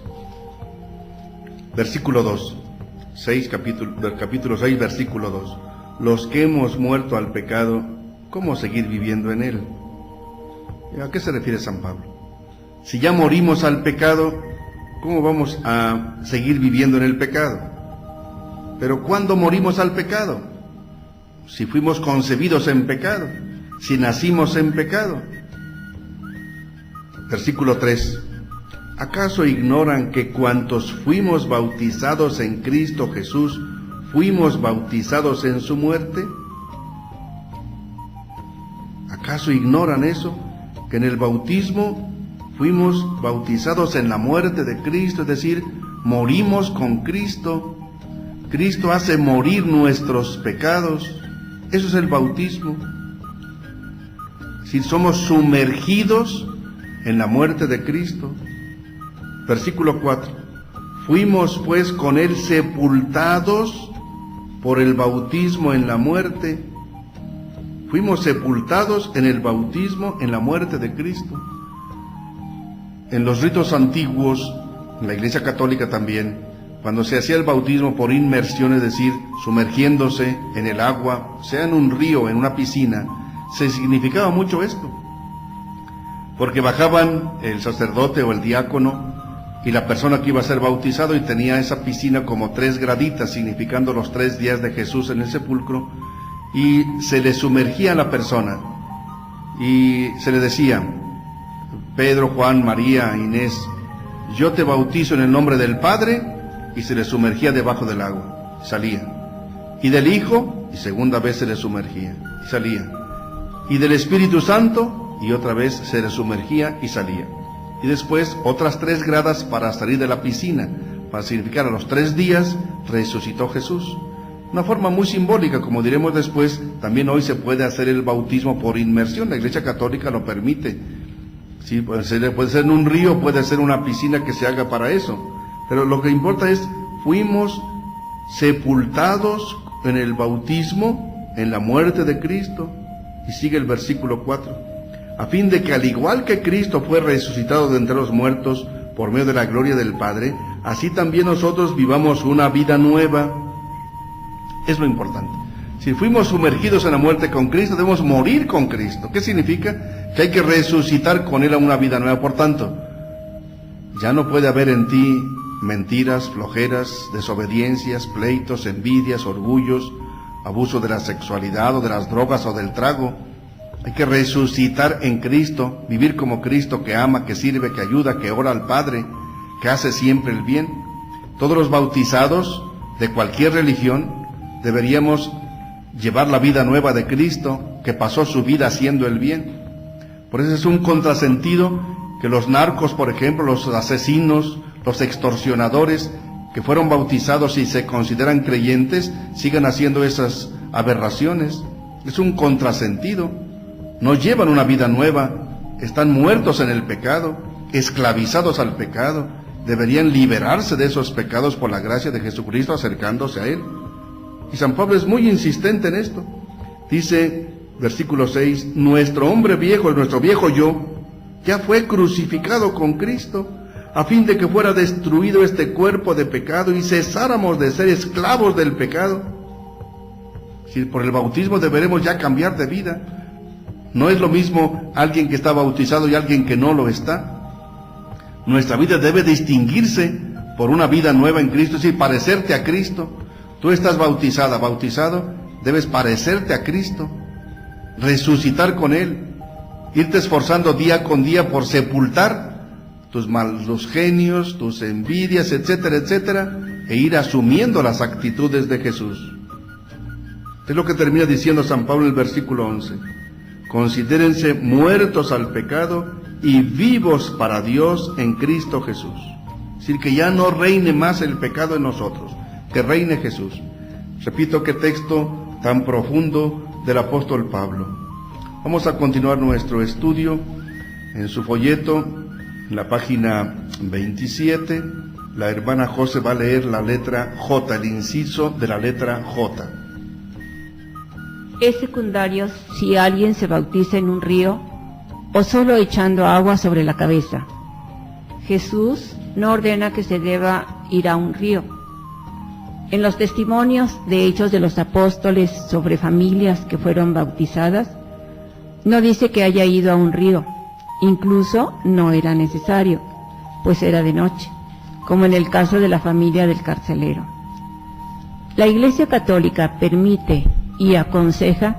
Speaker 4: Versículo 2, capítulo 6, versículo 2. Los que hemos muerto al pecado, ¿cómo seguir viviendo en él? ¿A qué se refiere San Pablo? Si ya morimos al pecado, ¿cómo vamos a seguir viviendo en el pecado? Pero ¿cuándo morimos al pecado? Si fuimos concebidos en pecado, si nacimos en pecado. Versículo 3. ¿Acaso ignoran que cuantos fuimos bautizados en Cristo Jesús, fuimos bautizados en su muerte? ¿Acaso ignoran eso? Que en el bautismo fuimos bautizados en la muerte de Cristo, es decir, morimos con Cristo. Cristo hace morir nuestros pecados. Eso es el bautismo. Si somos sumergidos en la muerte de Cristo. Versículo 4. Fuimos pues con Él sepultados por el bautismo en la muerte. Fuimos sepultados en el bautismo en la muerte de Cristo. En los ritos antiguos, en la Iglesia Católica también, cuando se hacía el bautismo por inmersión, es decir, sumergiéndose en el agua, sea en un río, en una piscina, se significaba mucho esto. porque bajaban el sacerdote o el diácono y la persona que iba a ser bautizado, y tenía esa piscina como 3 graditas, significando los 3 días de Jesús en el sepulcro, y se le sumergía a la persona, y se le decía: Pedro, Juan, María, Inés, yo te bautizo en el nombre del Padre, y se le sumergía debajo del agua, salía, y del Hijo, y segunda vez se le sumergía, y salía, y del Espíritu Santo, y otra vez se le sumergía y salía. Y después otras 3 gradas para salir de la piscina, para significar a los 3 días resucitó Jesús. Una forma muy simbólica, como diremos después. También hoy se puede hacer el bautismo por inmersión, la Iglesia Católica lo permite. Sí, puede ser en un río, puede ser una piscina que se haga para eso. Pero lo que importa es, fuimos sepultados en el bautismo, en la muerte de Cristo. Y sigue el versículo 4. A fin de que, al igual que Cristo fue resucitado de entre los muertos por medio de la gloria del Padre, así también nosotros vivamos una vida nueva. Es lo importante. Si fuimos sumergidos en la muerte con Cristo, debemos morir con Cristo. ¿Qué significa? Que hay que resucitar con Él a una vida nueva. Por tanto, ya no puede haber en ti mentiras, flojeras, desobediencias, pleitos, envidias, orgullos, abuso de la sexualidad o de las drogas o del trago. Hay que resucitar en Cristo, vivir como Cristo, que ama, que sirve, que ayuda, que ora al Padre, que hace siempre el bien. Todos los bautizados de cualquier religión deberíamos llevar la vida nueva de Cristo, que pasó su vida haciendo el bien. Por eso es un contrasentido que los narcos, por ejemplo, los asesinos, los extorsionadores que fueron bautizados y se consideran creyentes, sigan haciendo esas aberraciones. Es un contrasentido. No llevan una vida nueva, están muertos en el pecado, esclavizados al pecado. Deberían liberarse de esos pecados por la gracia de Jesucristo, acercándose a Él. Y San Pablo es muy insistente en esto. Dice, versículo 6, nuestro hombre viejo, nuestro viejo yo, ya fue crucificado con Cristo, a fin de que fuera destruido este cuerpo de pecado y cesáramos de ser esclavos del pecado. Si por el bautismo deberemos ya cambiar de vida. No es lo mismo alguien que está bautizado y alguien que no lo está. Nuestra vida debe distinguirse por una vida nueva en Cristo, es decir, parecerte a Cristo. Tú estás bautizada, bautizado, debes parecerte a Cristo, resucitar con Él, irte esforzando día con día por sepultar tus malos genios, tus envidias, etcétera, etcétera, e ir asumiendo las actitudes de Jesús. Es lo que termina diciendo San Pablo en el versículo 11. Considérense muertos al pecado y vivos para Dios en Cristo Jesús. Es decir, que ya no reine más el pecado en nosotros, que reine Jesús. Repito, qué texto tan profundo del apóstol Pablo. Vamos a continuar nuestro estudio. En su folleto, en la página 27, la hermana José va a leer la letra J, el inciso de la letra J.
Speaker 3: Es secundario si alguien se bautiza en un río o solo echando agua sobre la cabeza. Jesús no ordena que se deba ir a un río. En los testimonios de Hechos de los Apóstoles sobre familias que fueron bautizadas, no dice que haya ido a un río. Incluso no era necesario, pues era de noche, como en el caso de la familia del carcelero. La Iglesia Católica permite y aconseja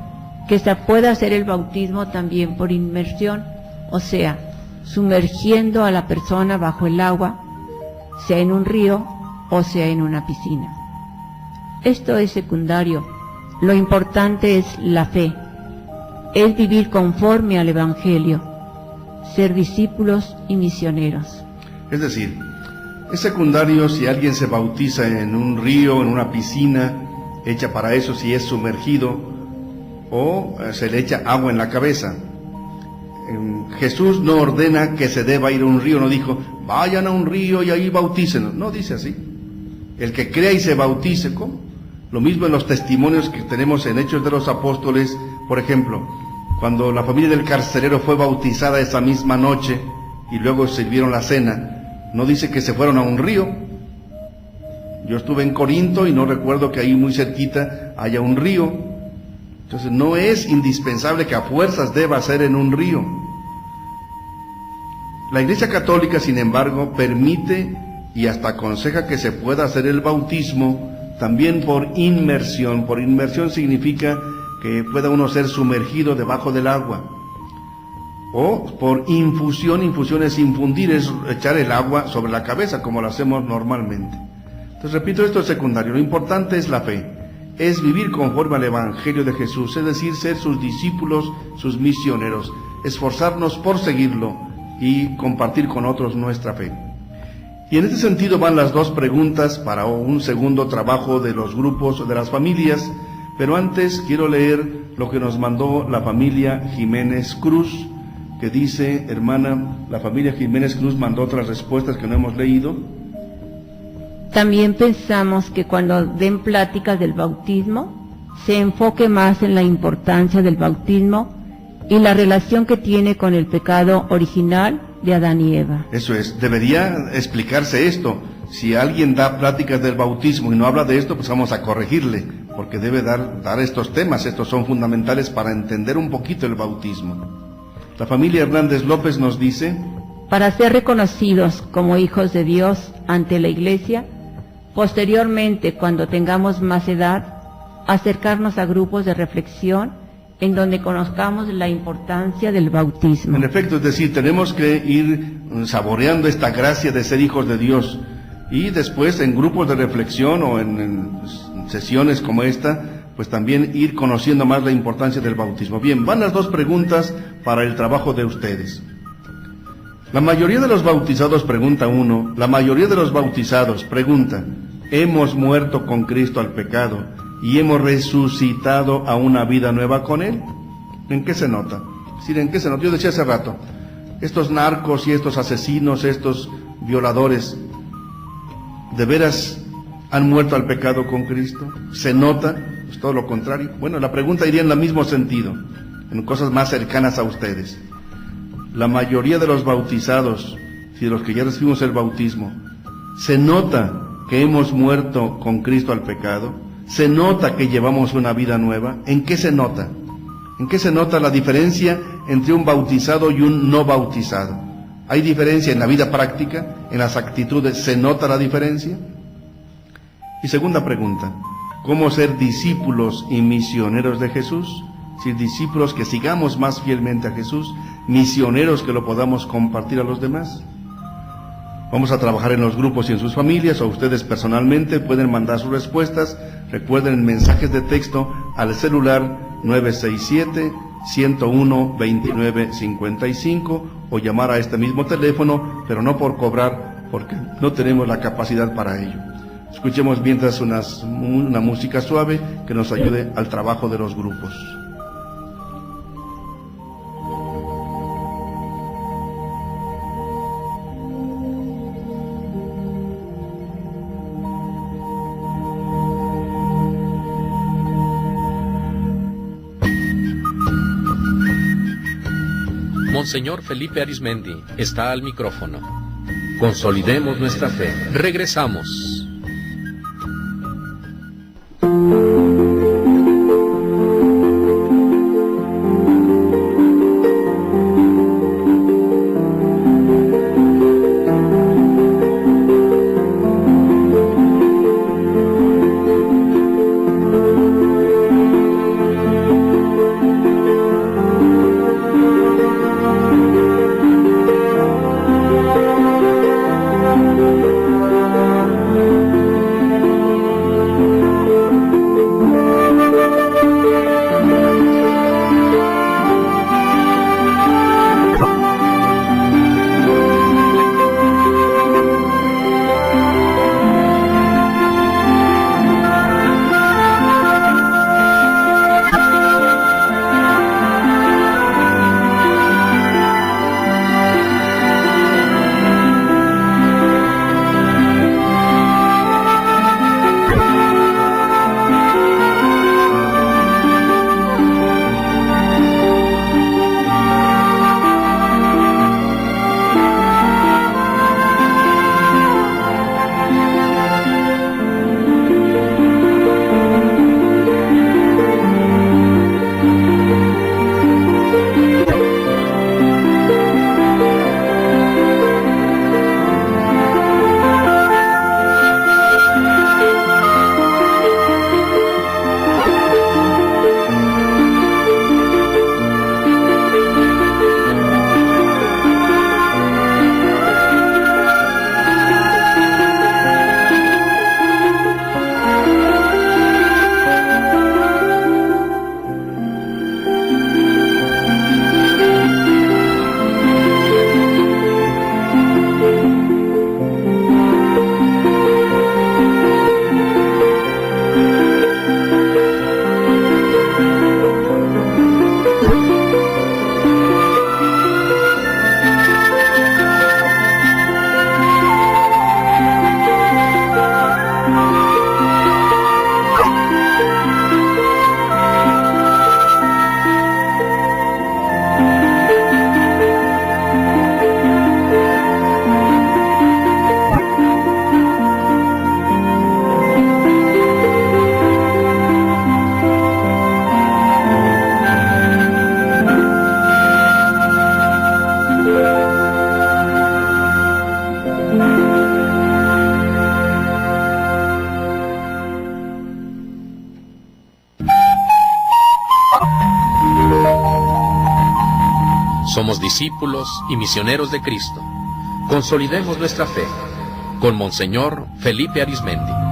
Speaker 3: que se pueda hacer el bautismo también por inmersión, o sea, sumergiendo a la persona bajo el agua, sea en un río o sea en una piscina. Esto es secundario. Lo importante es la fe, es vivir conforme al Evangelio, ser discípulos y misioneros.
Speaker 4: Es decir, es secundario si alguien se bautiza en un río, en una piscina, hecha para eso si es sumergido, o se le echa agua en la cabeza. Jesús no ordena que se deba ir a un río, no dijo, vayan a un río y ahí bautícenlos. No dice así. El que crea y se bautice, ¿cómo? Lo mismo en los testimonios que tenemos en Hechos de los Apóstoles, por ejemplo, cuando la familia del carcelero fue bautizada esa misma noche y luego sirvieron la cena, no dice que se fueron a un río. Yo estuve en Corinto y no recuerdo que ahí muy cerquita haya un río. Entonces no es indispensable que a fuerzas deba ser en un río. La Iglesia Católica, sin embargo, permite y hasta aconseja que se pueda hacer el bautismo también por inmersión. Por inmersión significa que pueda uno ser sumergido debajo del agua. O por infusión. Infusión es infundir, es echar el agua sobre la cabeza, como lo hacemos normalmente. Entonces, repito, esto es secundario. Lo importante es la fe. Es vivir conforme al Evangelio de Jesús, es decir, ser sus discípulos, sus misioneros, esforzarnos por seguirlo y compartir con otros nuestra fe. Y en este sentido van las dos preguntas para un segundo trabajo de los grupos, de las familias, pero antes quiero leer lo que nos mandó la familia Jiménez Cruz, que dice, hermana, la familia Jiménez Cruz mandó otras respuestas que no hemos leído.
Speaker 3: También pensamos que cuando den pláticas del bautismo, se enfoque más en la importancia del bautismo y la relación que tiene con el pecado original de Adán y Eva.
Speaker 4: Eso es, debería explicarse esto. Si alguien da pláticas del bautismo y no habla de esto, pues vamos a corregirle, porque debe dar estos temas. Estos son fundamentales para entender un poquito el bautismo. La familia Hernández López nos dice:
Speaker 3: para ser reconocidos como hijos de Dios ante la Iglesia, posteriormente, cuando tengamos más edad, acercarnos a grupos de reflexión en donde conozcamos la importancia del bautismo.
Speaker 4: En efecto, es decir, tenemos que ir saboreando esta gracia de ser hijos de Dios, y después en grupos de reflexión o en sesiones como esta, pues también ir conociendo más la importancia del bautismo. Bien, van las dos preguntas para el trabajo de ustedes. La mayoría de los bautizados, pregunta uno, la mayoría de los bautizados pregunta: ¿hemos muerto con Cristo al pecado y hemos resucitado a una vida nueva con Él? ¿En qué se nota? Sí, ¿en qué se nota? Yo decía hace rato, estos narcos y estos asesinos, estos violadores, ¿de veras han muerto al pecado con Cristo? ¿Se nota? Pues todo lo contrario. Bueno, la pregunta iría en el mismo sentido, en cosas más cercanas a ustedes. La mayoría de los bautizados, de los que ya recibimos el bautismo, ¿se nota que hemos muerto con Cristo al pecado? ¿Se nota que llevamos una vida nueva? ¿En qué se nota? ¿En qué se nota la diferencia entre un bautizado y un no bautizado? ¿Hay diferencia en la vida práctica, en las actitudes? ¿Se nota la diferencia? Y segunda pregunta, ¿cómo ser discípulos y misioneros de Jesús? Si discípulos que sigamos más fielmente a Jesús, misioneros que lo podamos compartir a los demás. Vamos a trabajar en los grupos y en sus familias, o ustedes personalmente pueden mandar sus respuestas. Recuerden mensajes de texto al celular 967-101-2955 o llamar a este mismo teléfono, pero no por cobrar, porque no tenemos la capacidad para ello. Escuchemos mientras una música suave que nos ayude al trabajo de los grupos.
Speaker 2: Monseñor Felipe Arizmendi está al micrófono. Consolidemos nuestra fe. Regresamos. discípulos y misioneros de Cristo. Consolidemos nuestra fe con Monseñor Felipe Arizmendi.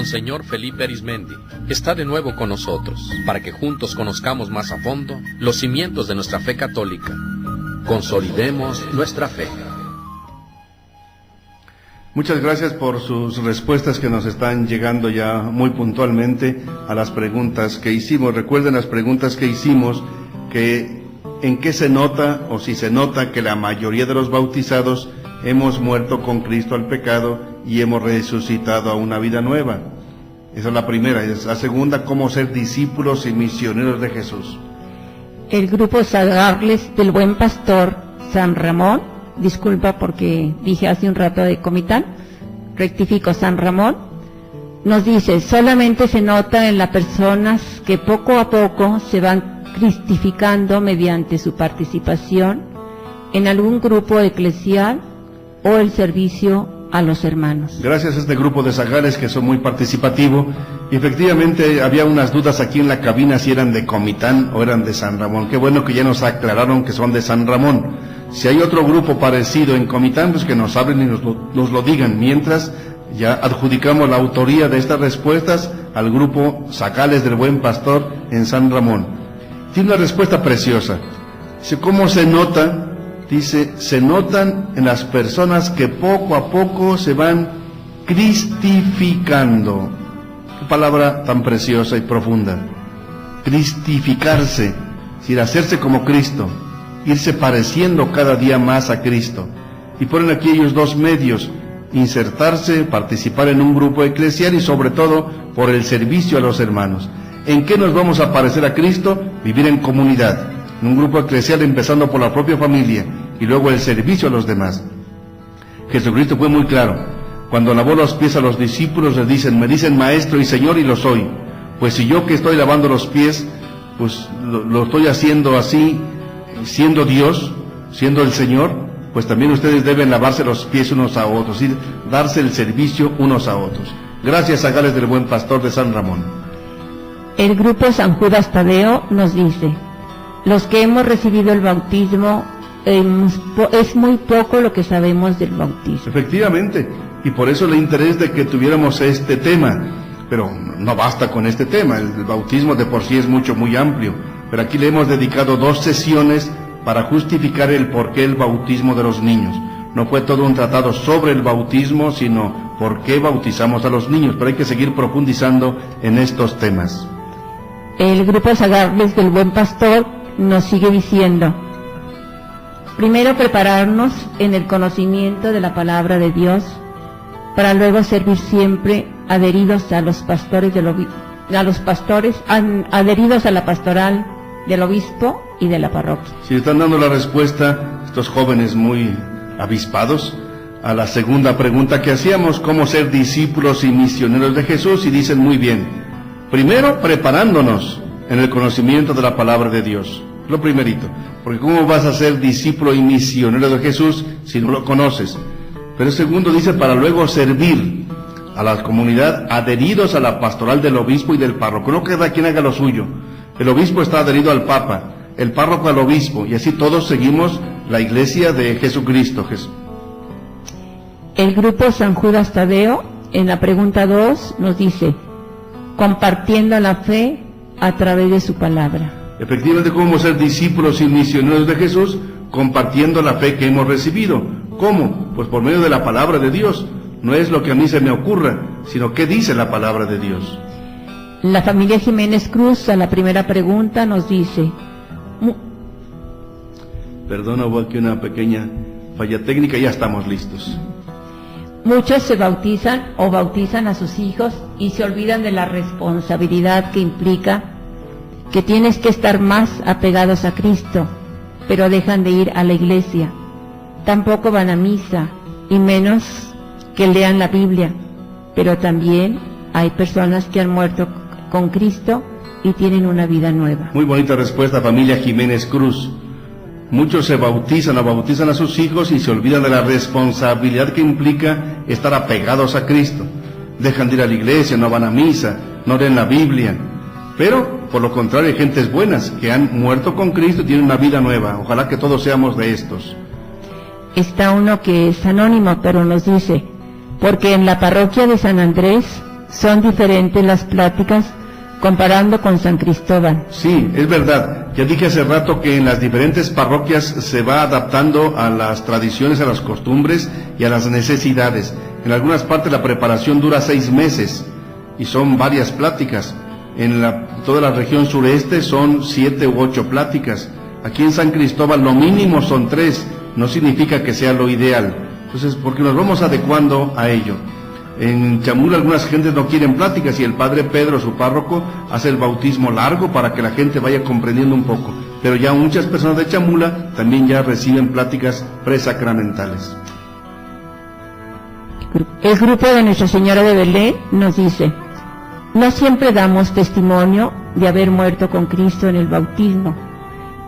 Speaker 2: Monseñor Felipe Arizmendi está de nuevo con nosotros para que juntos conozcamos más a fondo los cimientos de nuestra fe católica. Consolidemos nuestra fe.
Speaker 4: Muchas gracias por sus respuestas que nos están llegando ya muy puntualmente a las preguntas que hicimos. Recuerden las preguntas que hicimos, que en qué se nota o si se nota que la mayoría de los bautizados hemos muerto con Cristo al pecado y hemos resucitado a una vida nueva. Esa es la primera. Y la segunda, cómo ser discípulos y misioneros de Jesús.
Speaker 3: El grupo Sagarles del Buen Pastor San Ramón, disculpa porque dije hace un rato de Comitán, rectifico, San Ramón, nos dice, solamente se nota en las personas que poco a poco se van cristificando mediante su participación en algún grupo eclesial o el servicio a los hermanos.
Speaker 4: Gracias a este grupo de Zagales que son muy participativo. Y efectivamente había unas dudas aquí en la cabina si eran de Comitán o eran de San Ramón. Qué bueno que ya nos aclararon que son de San Ramón. Si hay otro grupo parecido en Comitán, pues que nos hablen y nos lo digan. Mientras ya adjudicamos la autoría de estas respuestas al grupo Zagales del Buen Pastor en San Ramón. Tiene una respuesta preciosa. Dice, ¿cómo se nota? Dice, se notan en las personas que poco a poco se van cristificando. Qué palabra tan preciosa y profunda. Cristificarse, es decir, hacerse como Cristo, irse pareciendo cada día más a Cristo. Y ponen aquí ellos dos medios, insertarse, participar en un grupo eclesial y sobre todo por el servicio a los hermanos. ¿En qué nos vamos a parecer a Cristo? Vivir en comunidad, en un grupo eclesial empezando por la propia familia y luego el servicio a los demás. Jesucristo fue muy claro. Cuando lavó los pies a los discípulos me dicen Maestro y Señor y lo soy. Pues si yo que estoy lavando los pies, pues lo estoy haciendo así, siendo Dios, siendo el Señor, pues también ustedes deben lavarse los pies unos a otros y darse el servicio unos a otros. Gracias, Zagales del Buen Pastor de San Ramón.
Speaker 3: El grupo San Judas Tadeo nos dice, los que hemos recibido el bautismo, es muy poco lo que sabemos del bautismo.
Speaker 4: Efectivamente, y por eso el interés de que tuviéramos este tema, pero no basta con este tema, el bautismo de por sí es muy amplio, pero aquí le hemos dedicado 2 sesiones para justificar el porqué el bautismo de los niños. No fue todo un tratado sobre el bautismo, sino por qué bautizamos a los niños, pero hay que seguir profundizando en estos temas.
Speaker 3: El grupo Sagarles del Buen Pastor nos sigue diciendo, primero prepararnos en el conocimiento de la palabra de Dios, para luego servir siempre adheridos a los pastores adheridos a la pastoral del obispo y de la parroquia.
Speaker 4: Si están dando la respuesta estos jóvenes muy avispados a la segunda pregunta que hacíamos, cómo ser discípulos y misioneros de Jesús, y dicen muy bien, primero preparándonos en el conocimiento de la palabra de Dios, lo primerito, porque cómo vas a ser discípulo y misionero de Jesús si no lo conoces. Pero segundo dice, para luego servir a la comunidad adheridos a la pastoral del obispo y del párroco, no cada quien haga lo suyo. El obispo está adherido al papa, el párroco al obispo, y así todos seguimos la iglesia de Jesucristo.
Speaker 3: El grupo San Judas Tadeo, en la pregunta 2, nos dice, compartiendo la fe a través de su palabra.
Speaker 4: Efectivamente, ¿cómo ser discípulos y misioneros de Jesús? Compartiendo la fe que hemos recibido. ¿Cómo? Pues por medio de la palabra de Dios. No es lo que a mí se me ocurra, sino qué dice la palabra de Dios.
Speaker 3: La familia Jiménez Cruz, a la primera pregunta, nos dice...
Speaker 4: Perdona, hubo aquí una pequeña falla técnica, ya estamos listos.
Speaker 3: Muchos se bautizan o bautizan a sus hijos y se olvidan de la responsabilidad que implica que tienes que estar más apegados a Cristo, pero dejan de ir a la iglesia. Tampoco van a misa, y menos que lean la Biblia, pero también hay personas que han muerto con Cristo y tienen una vida nueva.
Speaker 4: Muy bonita respuesta, familia Jiménez Cruz. Muchos se bautizan o bautizan a sus hijos y se olvidan de la responsabilidad que implica estar apegados a Cristo. Dejan de ir a la iglesia, no van a misa, no leen la Biblia. Pero, por lo contrario, hay gentes buenas que han muerto con Cristo y tienen una vida nueva. Ojalá que todos seamos de estos.
Speaker 3: Está uno que es anónimo, pero nos dice, porque en la parroquia de San Andrés son diferentes las pláticas comparando con San Cristóbal.
Speaker 4: Sí, es verdad. Ya dije hace rato que en las diferentes parroquias se va adaptando a las tradiciones, a las costumbres y a las necesidades. En algunas partes la preparación dura 6 meses y son varias pláticas. En toda la región sureste son 7 u 8 pláticas. Aquí en San Cristóbal lo mínimo son 3. No significa que sea lo ideal. Entonces, porque nos vamos adecuando a ello. En Chamula algunas gentes no quieren pláticas y el padre Pedro, su párroco, hace el bautismo largo para que la gente vaya comprendiendo un poco. Pero ya muchas personas de Chamula también ya reciben pláticas presacramentales.
Speaker 3: El grupo de Nuestra Señora de Belén nos dice: no siempre damos testimonio de haber muerto con Cristo en el bautismo,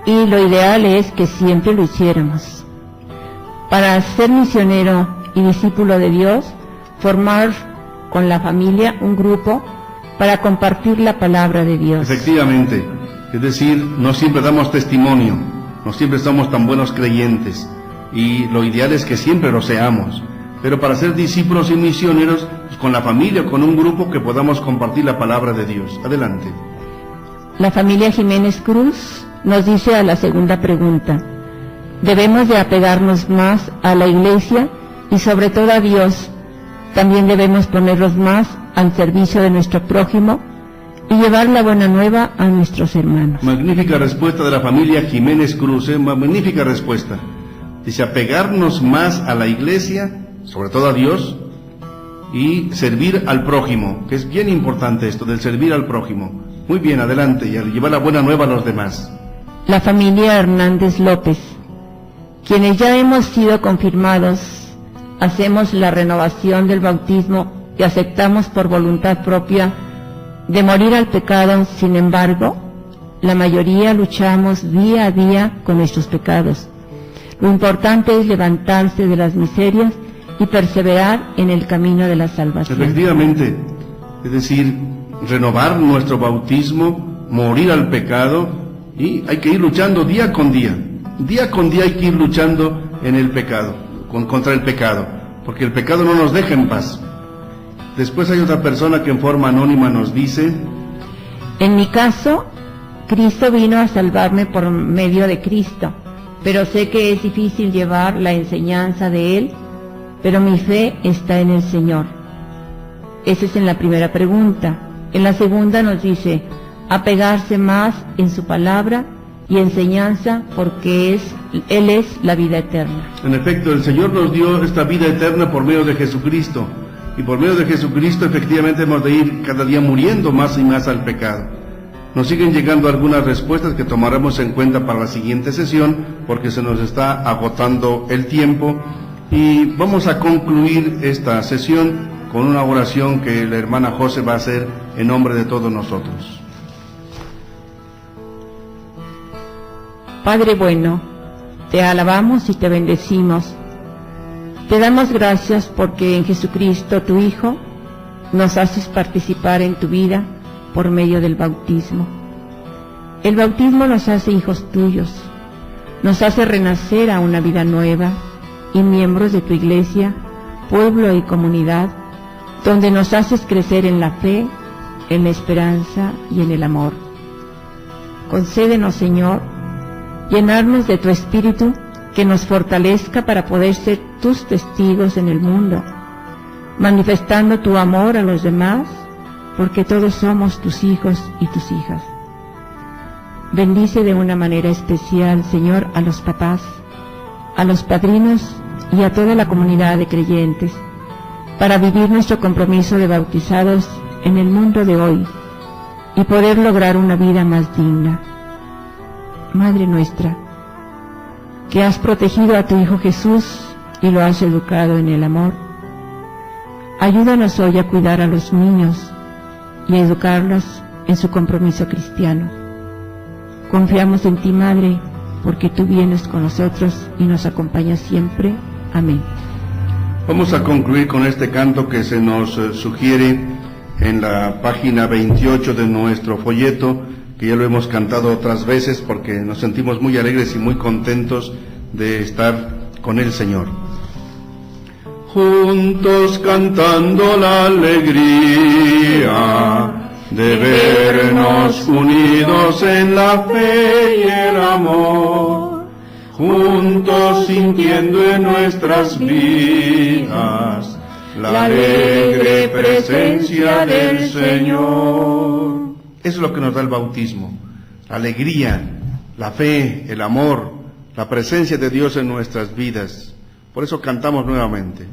Speaker 3: y lo ideal es que siempre lo hiciéramos. Para ser misionero y discípulo de Dios, formar con la familia un grupo para compartir la palabra de Dios.
Speaker 4: Efectivamente, es decir, no siempre damos testimonio, no siempre somos tan buenos creyentes, y lo ideal es que siempre lo seamos, pero para ser discípulos y misioneros, pues con la familia, con un grupo que podamos compartir la palabra de Dios. Adelante.
Speaker 3: La familia Jiménez Cruz nos dice a la segunda pregunta: debemos de apegarnos más a la Iglesia y sobre todo a Dios. También debemos ponernos más al servicio de nuestro prójimo y llevar la buena nueva a nuestros hermanos.
Speaker 4: Magnífica respuesta de la familia Jiménez Cruz, magnífica respuesta. Dice, apegarnos más a la Iglesia, sobre todo a Dios, y servir al prójimo, que es bien importante esto, del servir al prójimo. Muy bien, adelante, y llevar la buena nueva a los demás.
Speaker 3: La familia Hernández López: quienes ya hemos sido confirmados, hacemos la renovación del bautismo y aceptamos por voluntad propia de morir al pecado. Sin embargo, la mayoría luchamos día a día con nuestros pecados. Lo importante es levantarse de las miserias y perseverar en el camino de la salvación.
Speaker 4: Efectivamente, es decir, renovar nuestro bautismo, morir al pecado, y hay que ir luchando día con día. Día con día hay que ir luchando en el pecado, contra el pecado, porque el pecado no nos deja en paz. Después hay otra persona que en forma anónima nos dice:
Speaker 3: en mi caso, Cristo vino a salvarme por medio de Cristo, pero sé que es difícil llevar la enseñanza de Él, pero mi fe está en el Señor. Esa es en la primera pregunta. En la segunda nos dice: apegarse más en su palabra y enseñanza, porque Él es la vida eterna.
Speaker 4: En efecto, el Señor nos dio esta vida eterna por medio de Jesucristo, y por medio de Jesucristo efectivamente hemos de ir cada día muriendo más y más al pecado. Nos siguen llegando algunas respuestas que tomaremos en cuenta para la siguiente sesión, porque se nos está agotando el tiempo, y vamos a concluir esta sesión con una oración que la hermana José va a hacer en nombre de todos nosotros.
Speaker 3: Padre bueno, te alabamos y te bendecimos. Te damos gracias porque en Jesucristo, tu Hijo, nos haces participar en tu vida por medio del bautismo. El bautismo nos hace hijos tuyos, nos hace renacer a una vida nueva y miembros de tu Iglesia, pueblo y comunidad, donde nos haces crecer en la fe, en la esperanza y en el amor. Concédenos, Señor, llenarnos de tu Espíritu que nos fortalezca para poder ser tus testigos en el mundo, manifestando tu amor a los demás, porque todos somos tus hijos y tus hijas. Bendice de una manera especial, Señor, a los papás, a los padrinos y a toda la comunidad de creyentes, para vivir nuestro compromiso de bautizados en el mundo de hoy y poder lograr una vida más digna. Madre nuestra, que has protegido a tu Hijo Jesús y lo has educado en el amor, ayúdanos hoy a cuidar a los niños y a educarlos en su compromiso cristiano. Confiamos en ti, Madre, porque tú vienes con nosotros y nos acompañas siempre. Amén.
Speaker 4: Vamos a concluir con este canto que se nos sugiere en la página 28 de nuestro folleto, que ya lo hemos cantado otras veces porque nos sentimos muy alegres y muy contentos de estar con el Señor. juntos cantando la alegría de vernos unidos en la fe y el amor, juntos sintiendo en nuestras vidas la alegre presencia del Señor. Eso es lo que nos da el bautismo, la alegría, la fe, el amor, la presencia de Dios en nuestras vidas. Por eso cantamos nuevamente.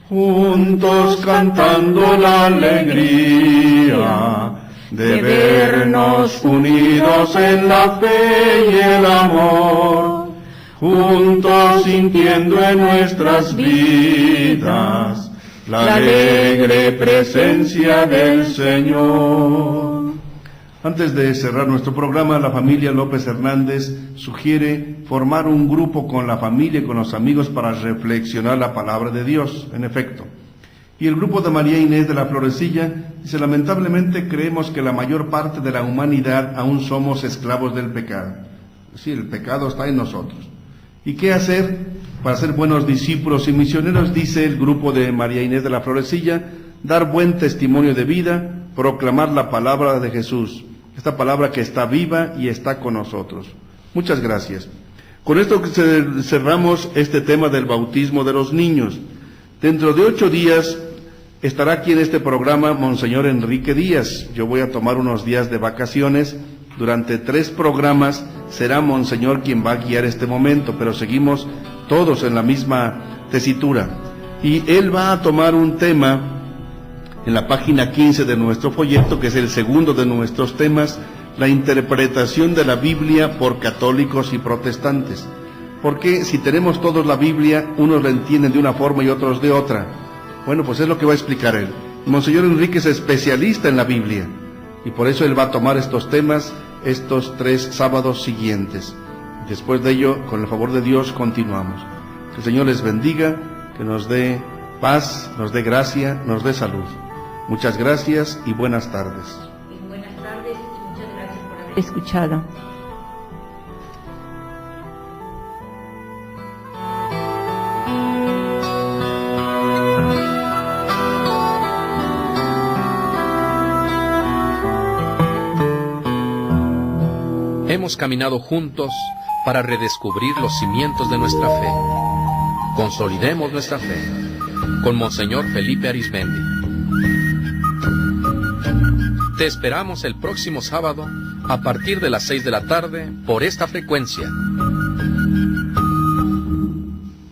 Speaker 4: Juntos cantando la alegría de vernos unidos en la fe y el amor, juntos sintiendo en nuestras vidas la alegre presencia del Señor. Antes de cerrar nuestro programa, la familia López Hernández sugiere formar un grupo con la familia y con los amigos para reflexionar la palabra de Dios, en efecto. Y el grupo de María Inés de la Florecilla dice: lamentablemente creemos que la mayor parte de la humanidad aún somos esclavos del pecado. Sí, el pecado está en nosotros. ¿Y qué hacer para ser buenos discípulos y misioneros? Dice el grupo de María Inés de la Florecilla: dar buen testimonio de vida, proclamar la palabra de Jesús, esta palabra que está viva y está con nosotros. Muchas gracias. Con esto cerramos este tema del bautismo de los niños. Dentro de 8 días estará aquí en este programa Monseñor Enrique Díaz. Yo voy a tomar unos días de vacaciones. Durante 3 programas será Monseñor quien va a guiar este momento, pero seguimos todos en la misma tesitura. Y él va a tomar un tema en la página 15 de nuestro folleto, que es el segundo de nuestros temas, la interpretación de la Biblia por católicos y protestantes. Porque si tenemos todos la Biblia, unos la entienden de una forma y otros de otra. Bueno, pues es lo que va a explicar él. Monseñor Enrique es especialista en la Biblia, y por eso él va a tomar estos temas estos 3 sábados siguientes. Después de ello, con el favor de Dios, continuamos. Que el Señor les bendiga, que nos dé paz, nos dé gracia, nos dé salud. Muchas gracias y buenas tardes.
Speaker 3: Buenas tardes y muchas gracias por haber escuchado.
Speaker 2: Hemos caminado juntos para redescubrir los cimientos de nuestra fe. Consolidemos nuestra fe con Monseñor Felipe Arizmendi. Te esperamos el próximo sábado a partir de las 6 de la tarde por esta frecuencia.